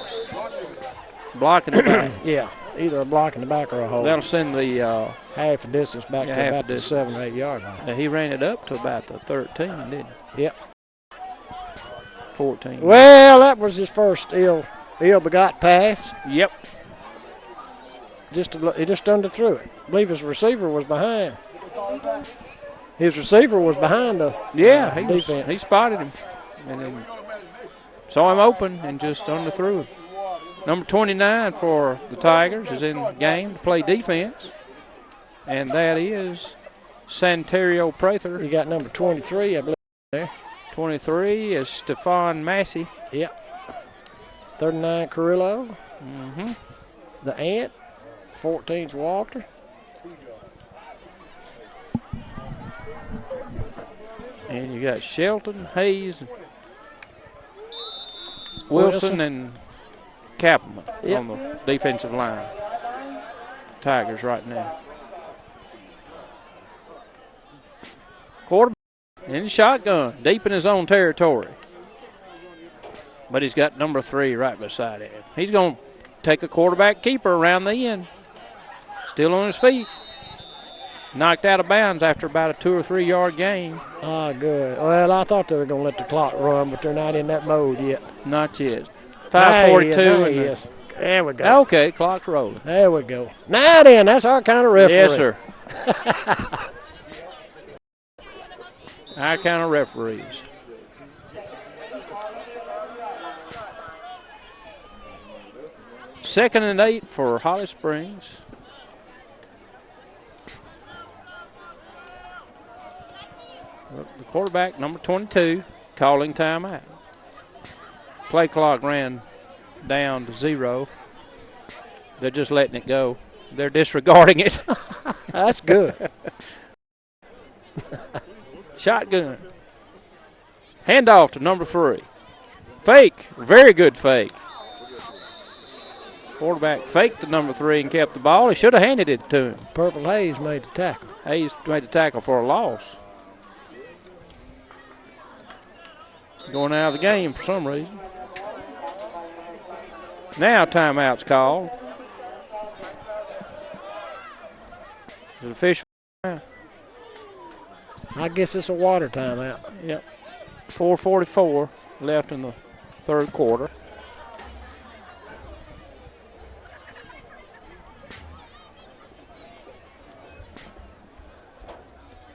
Blocking the back. Yeah, either a block in the back or a hold. That'll send the half a distance back to about the 7 or 8 yard line. He ran it up to about the 13, didn't he? Yep. 14. Well, that was his first ill-begot pass. Yep. He just underthrew it. I believe his receiver was behind. His receiver was behind the defense. He spotted him and then saw him open and just underthrew him. Number 29 for the Tigers is in the game to play defense, and that is Santerio Prather. You got number 23, I believe, there. 23 is Stephon Massey. Yep. 39, Carrillo. Mm-hmm. The Ant. 14's Walter. And you got Shelton, Hayes, Wilson, and Kappelman on the defensive line. Tigers right now. Quarterback in the shotgun, deep in his own territory. But he's got number 3 right beside him. He's going to take a quarterback keeper around the end. Still on his feet. Knocked out of bounds after about a 2 or 3 yard gain. Oh, good. Well, I thought they were going to let the clock run, but they're not in that mode yet. Not yet. 5:42. Yes. There we go. Okay, clock's rolling. There we go. Now then, that's our kind of referee. Yes, sir. Our kind of referees. Second and 8 for Holly Springs. The quarterback, number 22, calling timeout. Play clock ran down to 0. They're just letting it go. They're disregarding it. That's good. Shotgun. Handoff to number 3. Fake. Very good fake. Quarterback faked to number 3 and kept the ball. He should have handed it to him. Purple Hayes made the tackle. Hayes made the tackle for a loss. Going out of the game for some reason. Now timeout's called. Is it official? I guess it's a water timeout. Yep. 4:44 left in the 3rd quarter.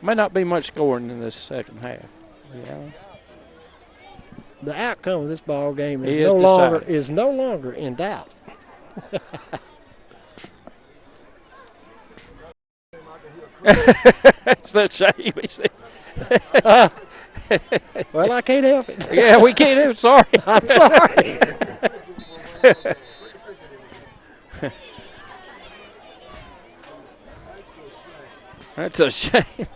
May not be much scoring in this second half. Yeah. The outcome of this ball game is no longer in doubt. It's a shame. Well, I can't help it. Yeah, we can't help it. Sorry. I'm sorry. That's a shame.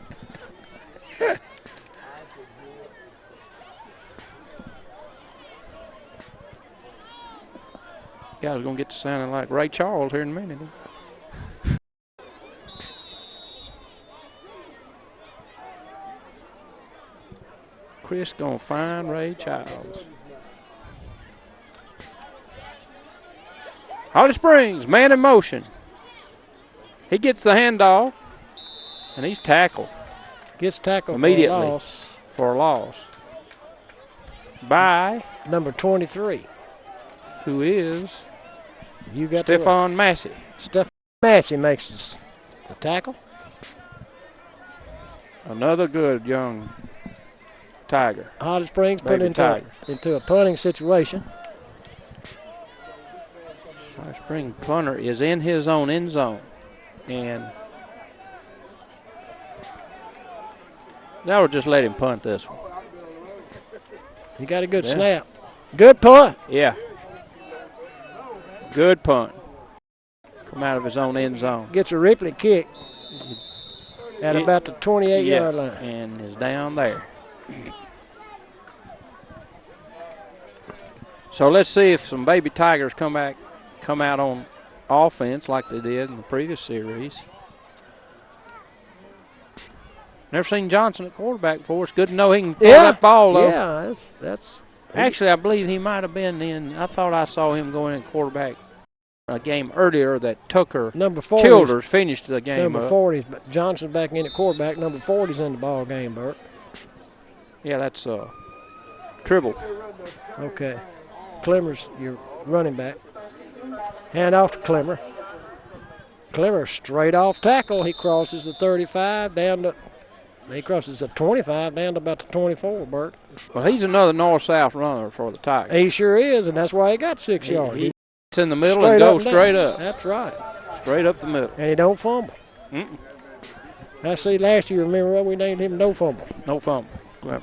Guys are going to get to sounding like Ray Charles here in a minute. Chris going to find Ray Charles. Holly Springs, man in motion. He gets the handoff, and he's tackled. Gets tackled immediately for a loss. For a loss. By number 23. Who is you got Stephon Massey. Stephon Massey makes the tackle. Another good young Tiger. Holly Springs put into a punting situation. Holly Springs punter is in his own end zone. And now we'll just let him punt this one. He got a good snap. Good punt. Yeah. Good punt from out of his own end zone. Gets a Ripley kick at about the 28-yard line. And is down there. So let's see if some baby Tigers come out on offense like they did in the previous series. Never seen Johnson at quarterback before. It's good to know he can throw that ball, though. Yeah, that's actually, I believe he might have been in. I thought I saw him going in quarterback a game earlier that Tucker Childers finished the game number 40s, but Johnson back in at quarterback. Number 40's in the ball game, Bert. Yeah, that's Tribble. Okay. Clemmer's your running back. Hand off to Clemmer. Clemmer straight off tackle. He crosses the 35 down to. He crosses the 25 down to about the 24, Bert. Well, he's another north-south runner for the Tigers. He sure is, and that's why he got 6 yards. He's in the middle and goes straight up. That's right. Straight up the middle. And he don't fumble. Mm-mm. I see last year, remember what we named him? No fumble. No fumble. Right.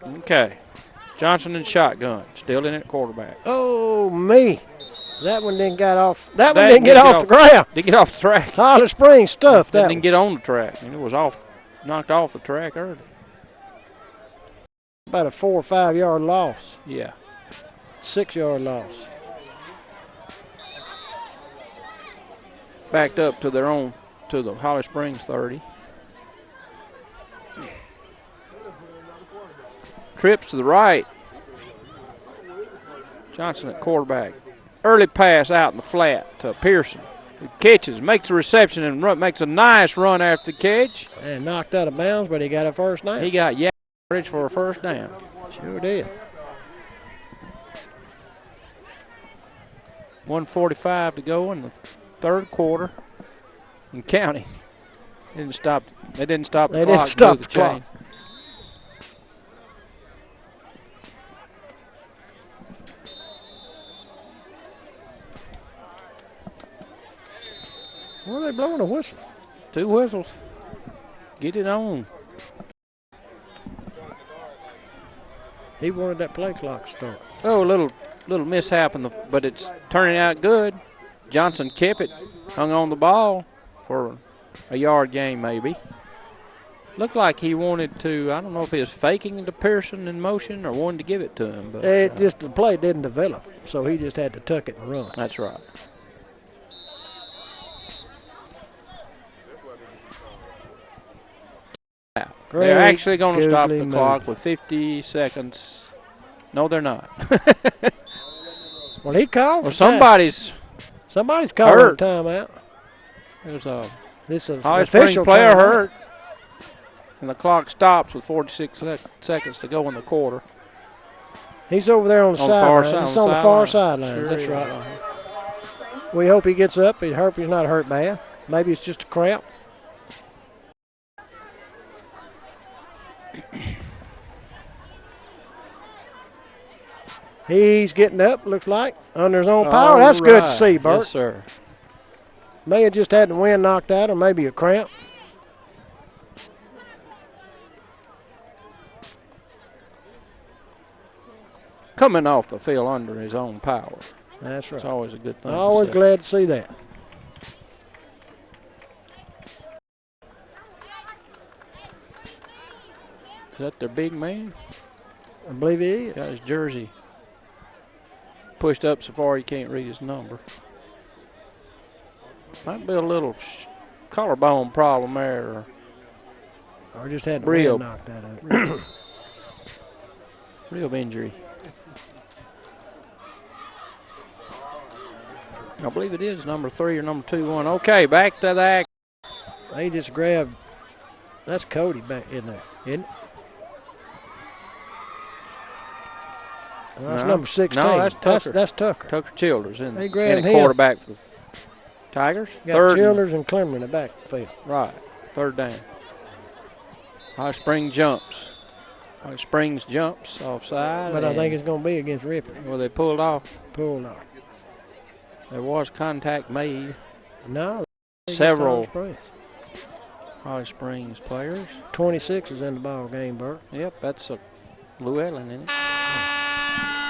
Okay. Johnson and shotgun. Still in at quarterback. Oh, me. That one didn't get off. That one didn't get off the ground. Didn't get off the track. Holly Springs stuff. That didn't get on the track. And it was knocked off the track early. About a 4 or 5 yard loss. Yeah. 6 yard loss. Backed up to the Holly Springs 30. Trips to the right. Johnson at quarterback. Early pass out in the flat to Pearson, who catches, makes a reception, and makes a nice run after the catch. And knocked out of bounds, but he got a first down. He got yardage for a first down. Sure did. 1:45 to go in the third quarter. And counting. They didn't stop the clock. Well, they blowing a whistle. 2 whistles. Get it on. He wanted that play clock to start. Oh, a little mishap, but it's turning out good. Johnson kept it, hung on the ball for a yard gain maybe. Looked like he wanted to, I don't know if he was faking the Pearson in motion or wanted to give it to him. But the play didn't develop, so he just had to tuck it and run. That's right. They're actually going to stop the clock with 50 seconds. No, they're not. Well, he called. Well, somebody's calling a timeout. There's this Holly official Springs player timeout. hurt, and the clock stops with 46 seconds to go in the quarter. He's over there on the sideline. He's on the far sidelines. Sure, that's right. We hope he gets up. We hope he's not hurt bad. Maybe it's just a cramp. He's getting up, looks like, under his own power. That's good to see, Bert. Yes, sir. May have just had the wind knocked out or maybe a cramp. Coming off the field under his own power. That's right. It's always a good thing. Always glad to see that. Is that their big man? I believe he is. Got his jersey pushed up so far you can't read his number. Might be a little collarbone problem there. Or just had the wind knocked that out. Rib injury. I believe it is number 3 or number 2-1. Okay, back to that. They just grabbed. That's Cody back in there, isn't it? No, that's number 16. No, that's Tucker. That's Tucker. Tucker Childers in They grabbed the him. quarterback for Tigers. Got Third Childers and Clemmer in the backfield. Right, third down. Holly Springs jumps. Holly Springs jumps offside. But I think it's going to be against Ripley. Well, they pulled off. Pulled off. There was contact made. No. Several Holly Springs players. 26 is in the ball game, Bert. Yep, that's a Llewellyn, isn't it?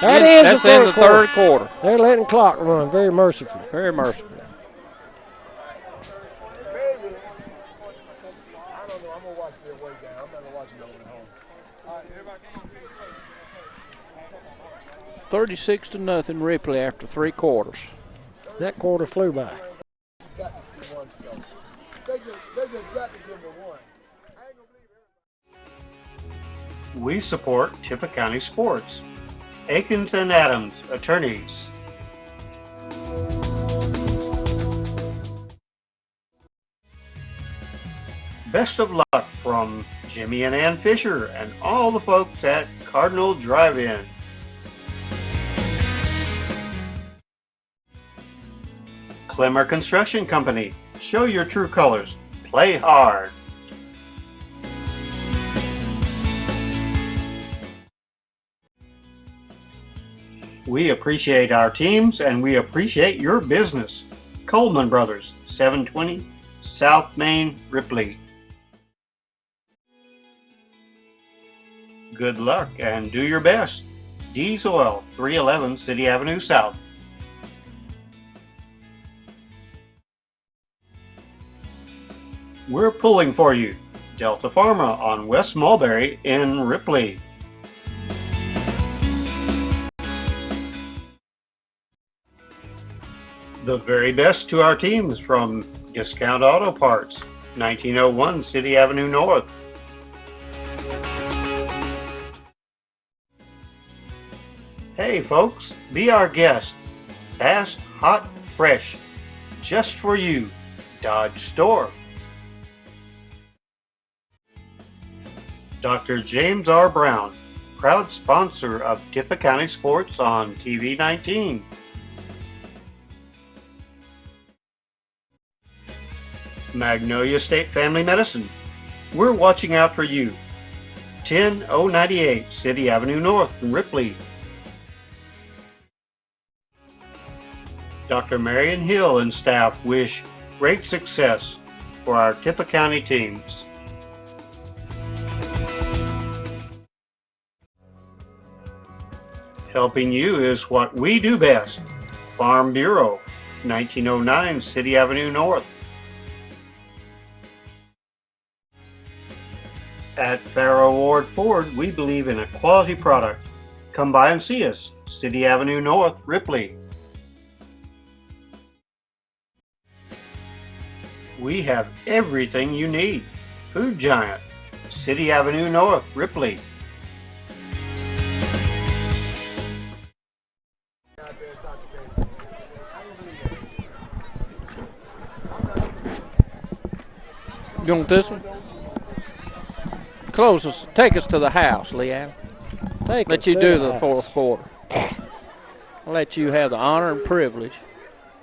That's in the third quarter. They're letting clock run very mercifully. Very mercifully. Maybe. I don't know. I'm going to watch their way down. I'm not going to watch it over at home. All right, everybody. 36-0 Ripley after 3 quarters. That quarter flew by. Got to see one score. They just got to give me one. I ain't going to believe it. We support Tippah County sports. Akins and Adams, attorneys. Best of luck from Jimmy and Ann Fisher and all the folks at Cardinal Drive-In. Clemmer Construction Company. Show your true colors. Play hard. We appreciate our teams and we appreciate your business. Coleman Brothers, 720 South Main, Ripley. Good luck and do your best. D's Oil, 311 City Avenue South. We're pulling for you. Delta Pharma on West Mulberry in Ripley. The very best to our teams from Discount Auto Parts, 1901 City Avenue North. Hey folks, be our guest. Fast, hot, fresh. Just for you. Dodge Store. Dr. James R. Brown, proud sponsor of Tippah County Sports on TV 19. Magnolia State Family Medicine. We're watching out for you. 10098 City Avenue North in Ripley. Dr. Marion Hill and staff wish great success for our Tippah County teams. Helping you is what we do best. Farm Bureau, 1909 City Avenue North. At Farrow Ward Ford, we believe in a quality product. Come by and see us, City Avenue North, Ripley. We have everything you need. Food Giant, City Avenue North, Ripley. You want this one? Close us. Take us to the house, Leanne. Let you do the fourth quarter. I'll let you have the honor and privilege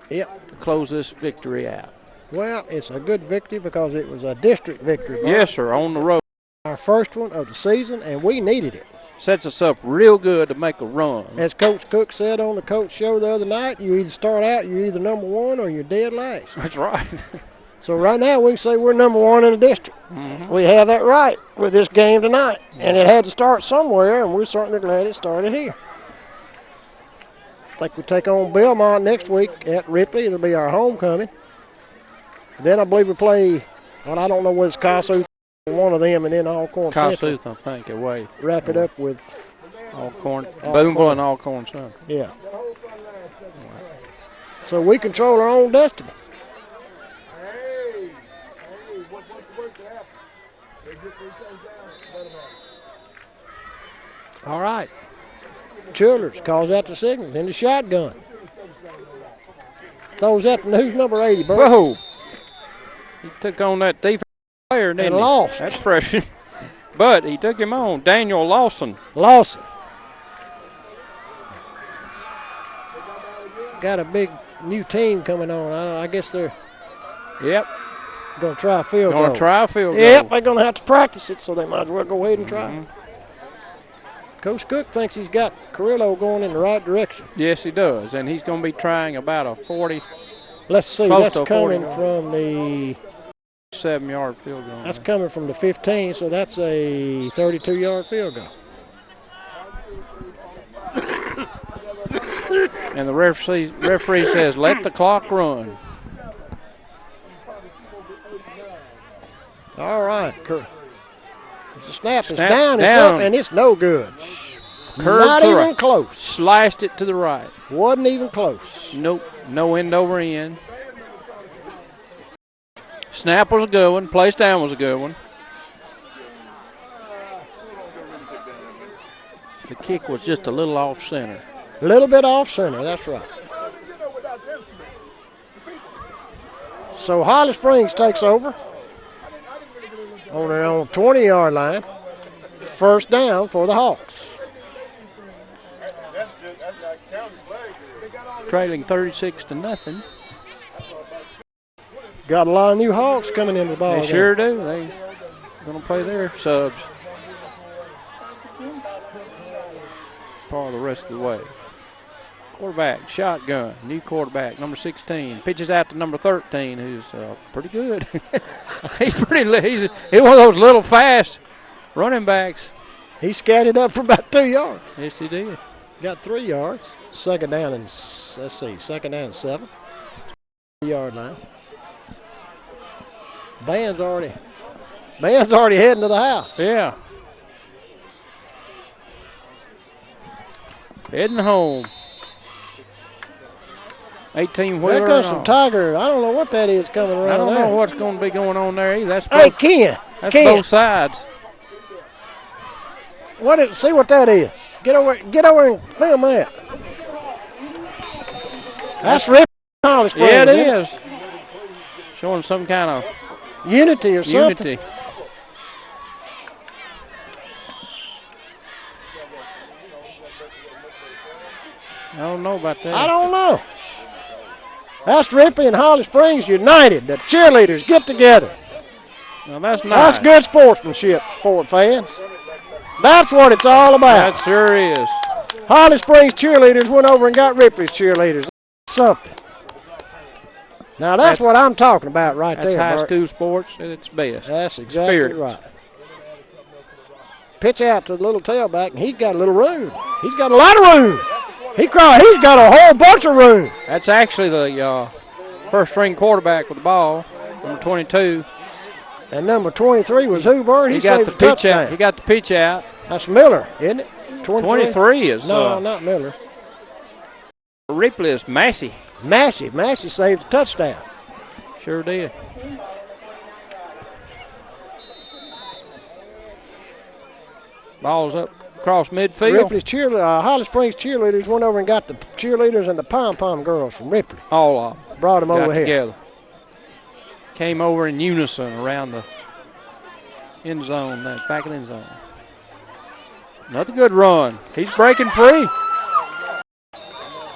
to close this victory out. Well, it's a good victory because it was a district victory. Yes, sir, on the road. Our first one of the season, and we needed it. Sets us up real good to make a run. As Coach Cook said on the coach show the other night, you either start out, you're either number one or you're dead last. That's right. So right now we can say we're number one in the district. Mm-hmm. We have that right with this game tonight. And it had to start somewhere, and we're certainly glad it started here. I think we take on Belmont next week at Ripley. It'll be our homecoming. Then I believe we play, well, I don't know whether it's Kossuth or one of them, and then Alcorn Central. Kossuth, I think, away. Wrap it up with Alcorn, Boonville and Alcorn Central. Yeah. So we control our own destiny. All right. Childers calls out the signals in the shotgun. Throws that to who's number 80, Bert? Whoa. He took on that defensive player, didn't And he? lost. That's fresh. But he took him on. Daniel Lawson. Lawson. Got a big new team coming on. I guess they're Yep. going to try a field goal. Going to try a field goal. Yep, they're going to have to practice it, so they might as well go ahead and try. Coach Cook thinks he's got Carrillo going in the right direction. Yes, he does. And he's going to be trying about a 40. Let's see. Close That's to coming 40. from the 7-yard field goal. That's coming from the 15, so that's a 32-yard field goal. And the referee says, let the clock run. All right. The snap is Snap down, it's down. up, and it's no good. Curved Not to even right. close. Sliced it to the right. Wasn't even close. Nope. No end over end. Snap was a good one. Place down was a good one. The kick was just a little off center. A little bit off center, that's right. So Holly Springs takes over on their own 20-yard line. First down for the Hawks. Trailing 36-0. Got a lot of new Hawks coming into the ball They game. sure do. They're going to play their subs part of the rest of the way. Quarterback, shotgun, new quarterback, number 16. Pitches out to number 13, who's pretty good. He's one of those little fast running backs. He scattered up for about 2 yards. Yes, he did. Got 3 yards. Second down and 7. 3-yard line. Band's already heading to the house. Yeah. Heading home. 18-wheeler. There comes some Tiger. I don't know what that is coming around I don't there. know what's going to be going on there either. That's Hey, both, Ken. that's Ken. both sides. See what that is. Get over and film that. That's Ripley Holly Springs. Yeah, it isn't is. Showing some kind of Unity or something. unity. I don't know about that. I don't know. That's Ripley and Holly Springs united. The cheerleaders get together. Now that's nice. That's good sportsmanship, sport fans. That's what it's all about. That sure is. Holly Springs cheerleaders went over and got Ripley's cheerleaders. That's something. Now that's what I'm talking about right That's there, high Bert. school sports at its best. That's exactly Spirit. right. Pitch out to the little tailback, and he's got a little room. He's got a lot of room. He's got a whole bunch of room. That's actually the first-string quarterback with the ball, number 22. And number 23 was who, Bert? He got saved the a pitch touchdown. out. He got the pitch out. That's Miller, isn't it? 23 is No, not Miller. Ripley is Massey. Massey saved a touchdown. Sure did. Ball's up across midfield. Ripley's Holly Springs cheerleaders went over and got the cheerleaders and the pom-pom girls from Ripley. All of them. Brought them Got over here. together. Came over in unison around the end zone, back of the end zone. Another good run. He's breaking free.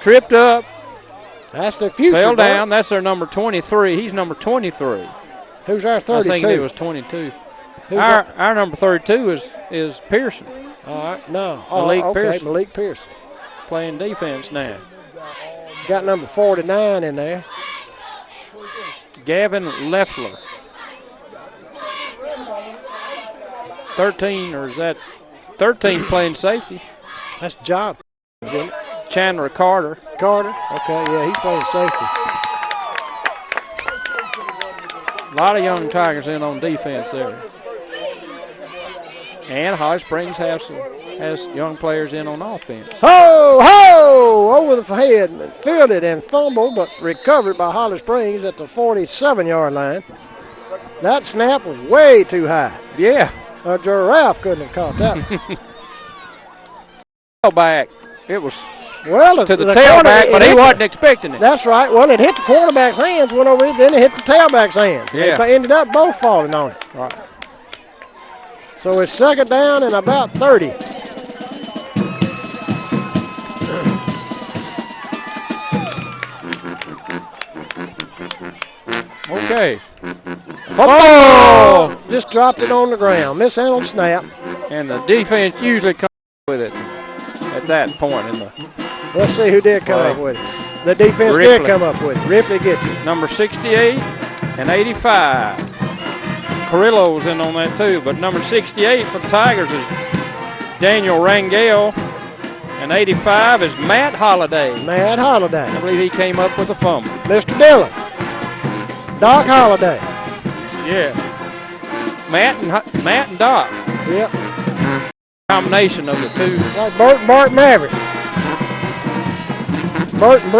Tripped up. That's their future. Fell Bert. down. That's their number 23. He's number 23. Who's our I 32? think it was 22. Who's Our number 32 is Pearson, All right, no. Malik okay, Pearson. Malik Pearson. playing defense now. Got number 49 in there. Gavin Leffler. 13, or is that 13 playing safety? That's John. Isn't it? Chandler Carter. Carter. Okay, yeah, he's playing safety. A lot of young Tigers in on defense there. And Holly Springs has young players in on offense. Ho, ho! Over the head, and fielded and fumbled, but recovered by Holly Springs at the 47-yard line. That snap was way too high. Yeah. A giraffe couldn't have caught that one. Back. It was Well, to the tailback, but he wasn't expecting it. That's right. Well, it hit the quarterback's hands, went over, then it hit the tailback's hands. Yeah. They ended up both falling on it. Right. So it's second down and about 30. Okay. Oh! Just dropped it on the ground. Mishandled snap. And the defense usually comes with it at that point in the. Let's see who did come up with it. The defense Ripley. did come up with it. Ripley gets it. Number 68 and 85. Carrillo's in on that too, but number 68 for the Tigers is Daniel Rangel, and 85 is Matt Holliday. Matt Holliday. I believe he came up with a fumble. Mr. Dillon. Doc Holliday. Yeah. Matt and Doc. Yep. Combination of the two. Like Bart Maverick. Bart and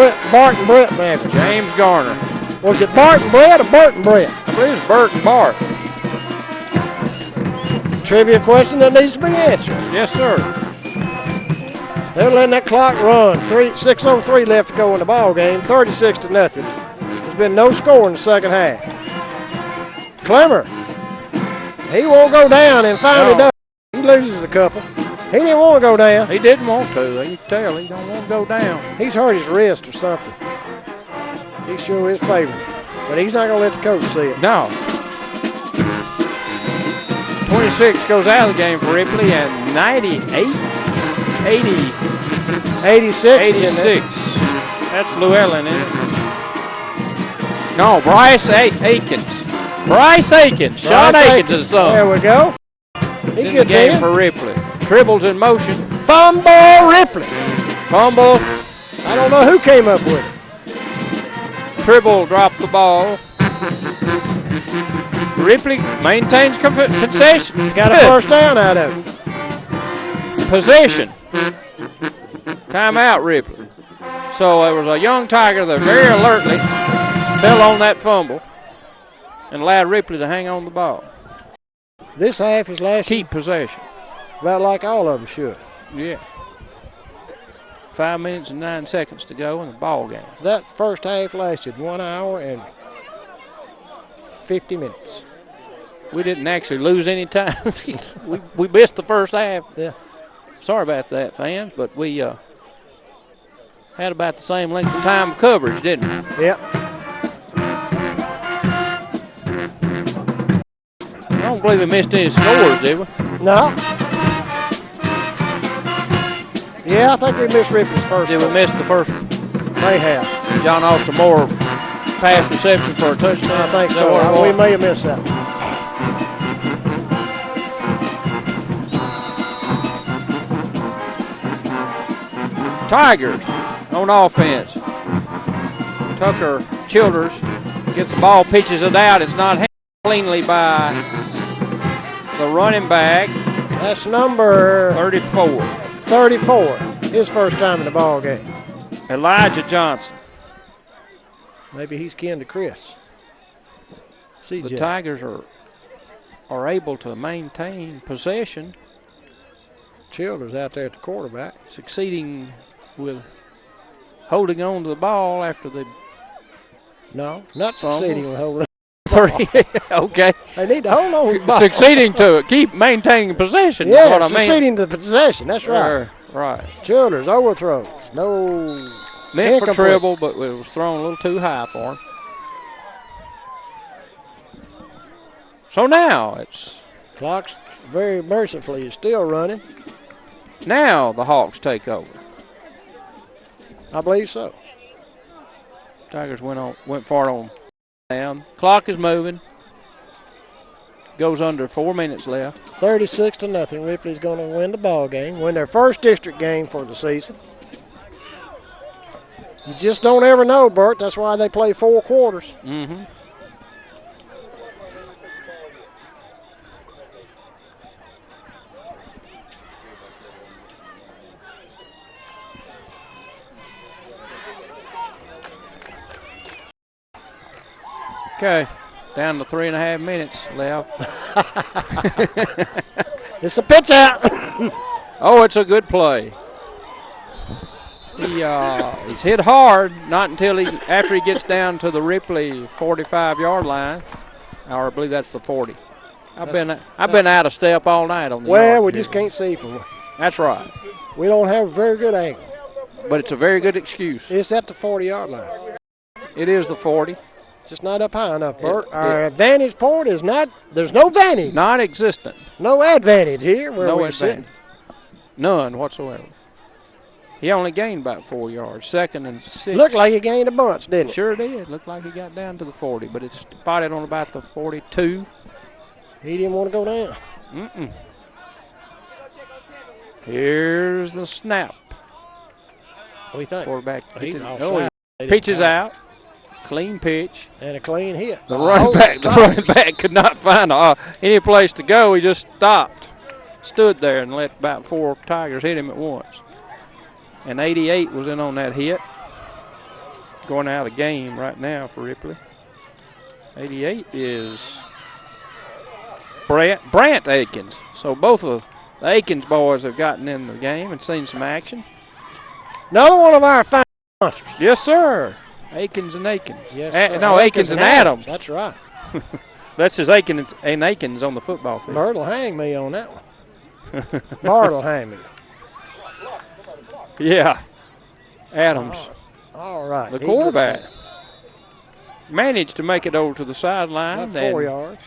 Brett Maverick. James Garner. Was it Bart and Brett or Bert and Brett? I believe it's Bert and Bart. Trivia question that needs to be answered. Yes, sir. They're letting that clock run. 6:03 left to go in the ball game. 36-0. There's been no score in the second half. Clemmer, he won't go down and finally does. He loses a couple. He didn't want to go down. He didn't want to. You can tell he don't want to go down. He's hurt his wrist or something. He sure is favored. But he's not going to let the coach see it. No. 26 goes out of the game for Ripley, and 98, 80, 86. 86. That's Llewellyn, isn't it? No, Bryce Akins. Bryce Akins. Sean Akins' son. There we go. He in gets the game in. for Ripley. Tribbles in motion. Fumble Ripley. Fumble. I don't know who came up with it. Tribble dropped the ball. Ripley maintains concession. Got a first down out of it. Possession. Timeout, Ripley. So there was a young Tiger that very alertly fell on that fumble and allowed Ripley to hang on the ball. This half is lasting Keep possession. about like all of them should. Yeah. 5 minutes and 9 seconds to go in the ball game. That first half lasted 1 hour and 50 minutes. We didn't actually lose any time. we missed the first half. Yeah. Sorry about that, fans, but we had about the same length of time of coverage, didn't we? Yep. I don't believe we missed any scores, did we? No. Yeah, I think we missed Ripley's first. Did we miss the first one? May have. John Austin Moore pass reception for a touchdown? I think Is that what it so. was? We may have missed that one. Tigers on offense. Tucker Childers gets the ball, pitches it out. It's not handled cleanly by the running back. That's number 34. 34. His first time in the ball game. Elijah Johnson. Maybe he's kin to Chris. CJ. The Tigers are able to maintain possession, Childers out there at the quarterback. succeeding with holding on to the ball after the No, not Fumble. succeeding with holding. 30. Okay. They need to hold on to the ball. Succeeding to it. Keep maintaining possession. is Yeah, what I mean. succeeding to the possession. That's right. Right. Childers overthrows. No. Meant for incomplete. treble, but it was thrown a little too high for him. So now it's Clock's very mercifully is still running. now the Hawks take over. I believe so. Tigers went far on down. Clock is moving. Goes under 4 minutes left. 36-0. Ripley's going to win the ball game. Win their first district game for the season. You just don't ever know, Bert. That's why they play 4 quarters. Mm-hmm. Okay, down to 3.5 minutes left. It's a pitch out. Oh, it's a good play. He's hit hard, not until after he gets down to the Ripley 45-yard line, or I believe that's the 40. I've been out of step all night on the Well, yard we here. just can't see from. That's right. We don't have a very good angle. But it's a very good excuse. It's at the 40-yard line. It is the 40. Just not up high enough, Bert. Our vantage point is not. There's no vantage. Non-existent. No advantage here where No we're advantage. sitting. None whatsoever. He only gained about 4 yards. 2nd and 6. Looked like he gained a bunch, didn't it? Sure did. Looked like he got down to the 40, but it's spotted on about the 42. He didn't want to go down. Mm-mm. Here's the snap. What do you think? Quarterback He's pitches, offside. pitches out. Clean pitch. And a clean hit. The running back could not find any place to go. He just stopped, stood there, and let about 4 Tigers hit him at once. And 88 was in on that hit. Going out of the game right now for Ripley. 88 is Brant Aikens. So both of the Aikens boys have gotten in the game and seen some action. Another one of our fine monsters. Yes, sir. Aikens and Aikens. Yes, sir. No, Aikens and Adams. That's right. That's his Aikens and Aikens on the football field. Bert will hang me on that one. Bart will hang me. Yeah. Adams, All right. the quarterback, managed to make it over to the sideline. About 4 yards.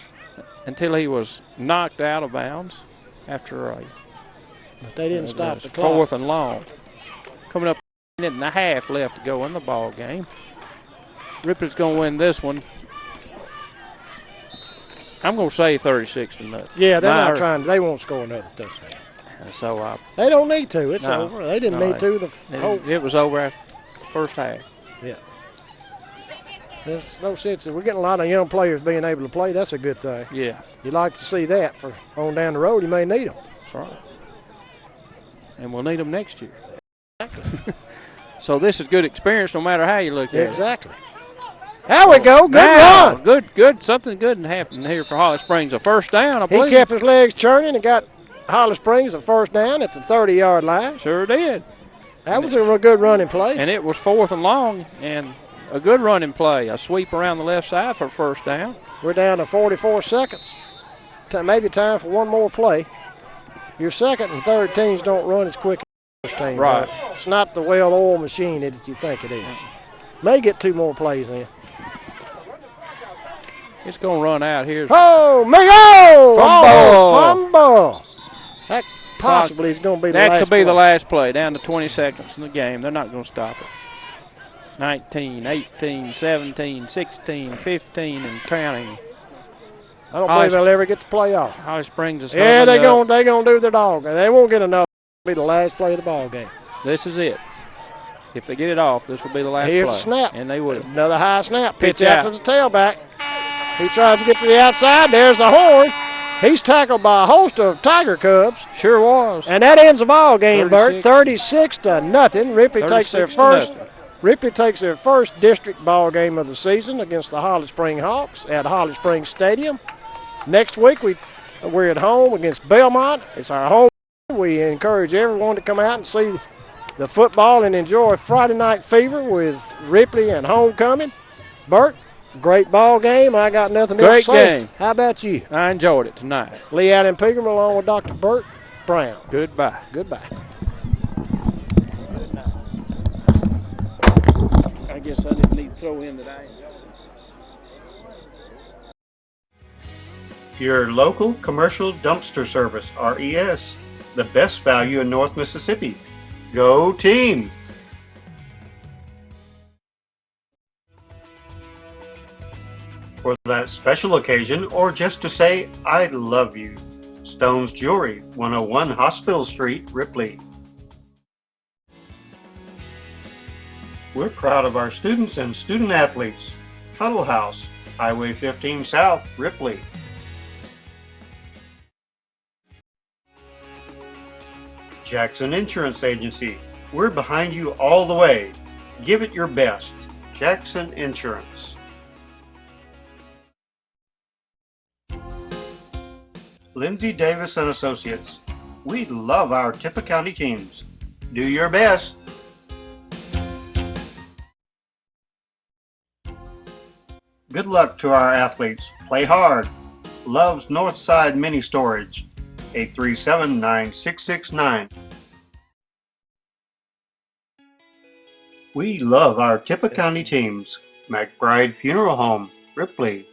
Until he was knocked out of bounds after But they didn't stop the clock. 4th and long. Coming up a minute and a half left to go in the ball game. Ripley's going to win this one. I'm going to say 36-0. Yeah, they're not trying. They won't score another touchdown. So they don't need to. It's no, over. They didn't need to. It was over after the first half. Yeah. There's no sense. We're getting a lot of young players being able to play. That's a good thing. Yeah. You'd like to see that for on down the road. You may need them. That's right. And we'll need them next year. So this is good experience no matter how you look at it. Exactly. There we go. Good run. Good. Something good happened here for Holly Springs. A first down, I believe. He kept his legs churning and got Holly Springs a first down at the 30-yard line. Sure did. That was a good running play. And it was 4th and long and a good running play. A sweep around the left side for first down. We're down to 44 seconds. Maybe time for one more play. Your second and third teams don't run as quick as the first team. Right. It's not the well-oiled machine that you think it is. May get 2 more plays in. It's going to run out here. Oh, Mayo! Fumble. Fumble. That possibly is going to be the last play. That could be the last play, down to 20 seconds in the game. They're not going to stop it. 19, 18, 17, 16, 15, and counting. I don't believe they'll ever get the play off. Holly Springs is they're going to do their dog. They won't get another. It'll be the last play of the ball game. This is it. If they get it off, this will be the last Here's play. a snap. And they will. Another high snap. Pitch Pitch out to the tailback. He tries to get to the outside. There's the horn. He's tackled by a host of Tiger Cubs. Sure was. And that ends the ball game, Bert. 36-0. Ripley takes their first. Ripley takes their first district ball game of the season against the Holly Springs Hawks at Holly Springs Stadium. Next week we're at home against Belmont. It's our home. We encourage everyone to come out and see the football and enjoy Friday Night Fever with Ripley and homecoming. Bert, great ball game. I got nothing else to say. Great game. How about you? I enjoyed it tonight. Lee Allen Pegram along with Dr. Bert Brown. Goodbye. Goodbye. I guess I didn't need to throw in that I enjoyed. Your local commercial dumpster service, RES. The best value in North Mississippi. Go team! For that special occasion, or just to say, I love you. Stone's Jewelry, 101 Hospital Street, Ripley. We're proud of our students and student athletes. Huddle House, Highway 15 South, Ripley. Jackson Insurance Agency. We're behind you all the way. Give it your best. Jackson Insurance. Lindsay Davis and Associates. We love our Tippah County teams. Do your best. Good luck to our athletes. Play hard. Loves Northside Mini Storage. 837-9669. We love our Tippah County teams. McBride Funeral Home, Ripley.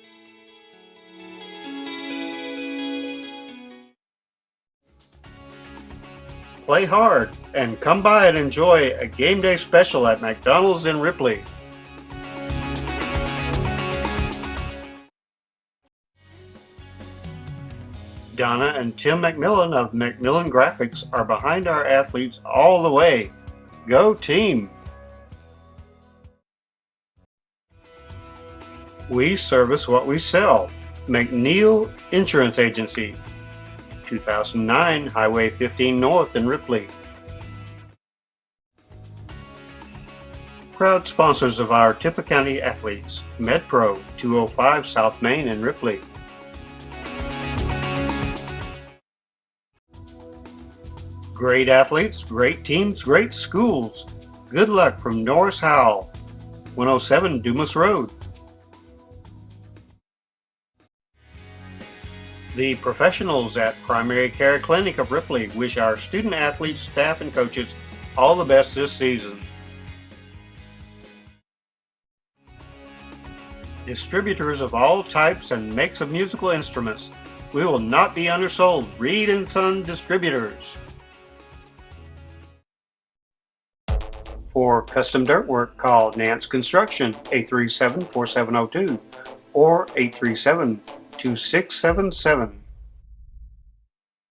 Play hard and come by and enjoy a game day special at McDonald's in Ripley. Donna and Tim McMillan of McMillan Graphics are behind our athletes all the way. Go team! We service what we sell. McNeil Insurance Agency, 2009 Highway 15 North in Ripley. Proud sponsors of our Tippah County athletes. MedPro, 205 South Main in Ripley. Great athletes, great teams, great schools. Good luck from Norris Howell, 107 Dumas Road. The professionals at Primary Care Clinic of Ripley wish our student athletes, staff, and coaches all the best this season. Distributors of all types and makes of musical instruments. We will not be undersold. Reed & Son Distributors. For custom dirt work, call Nance Construction, 837-4702 or 837-2677.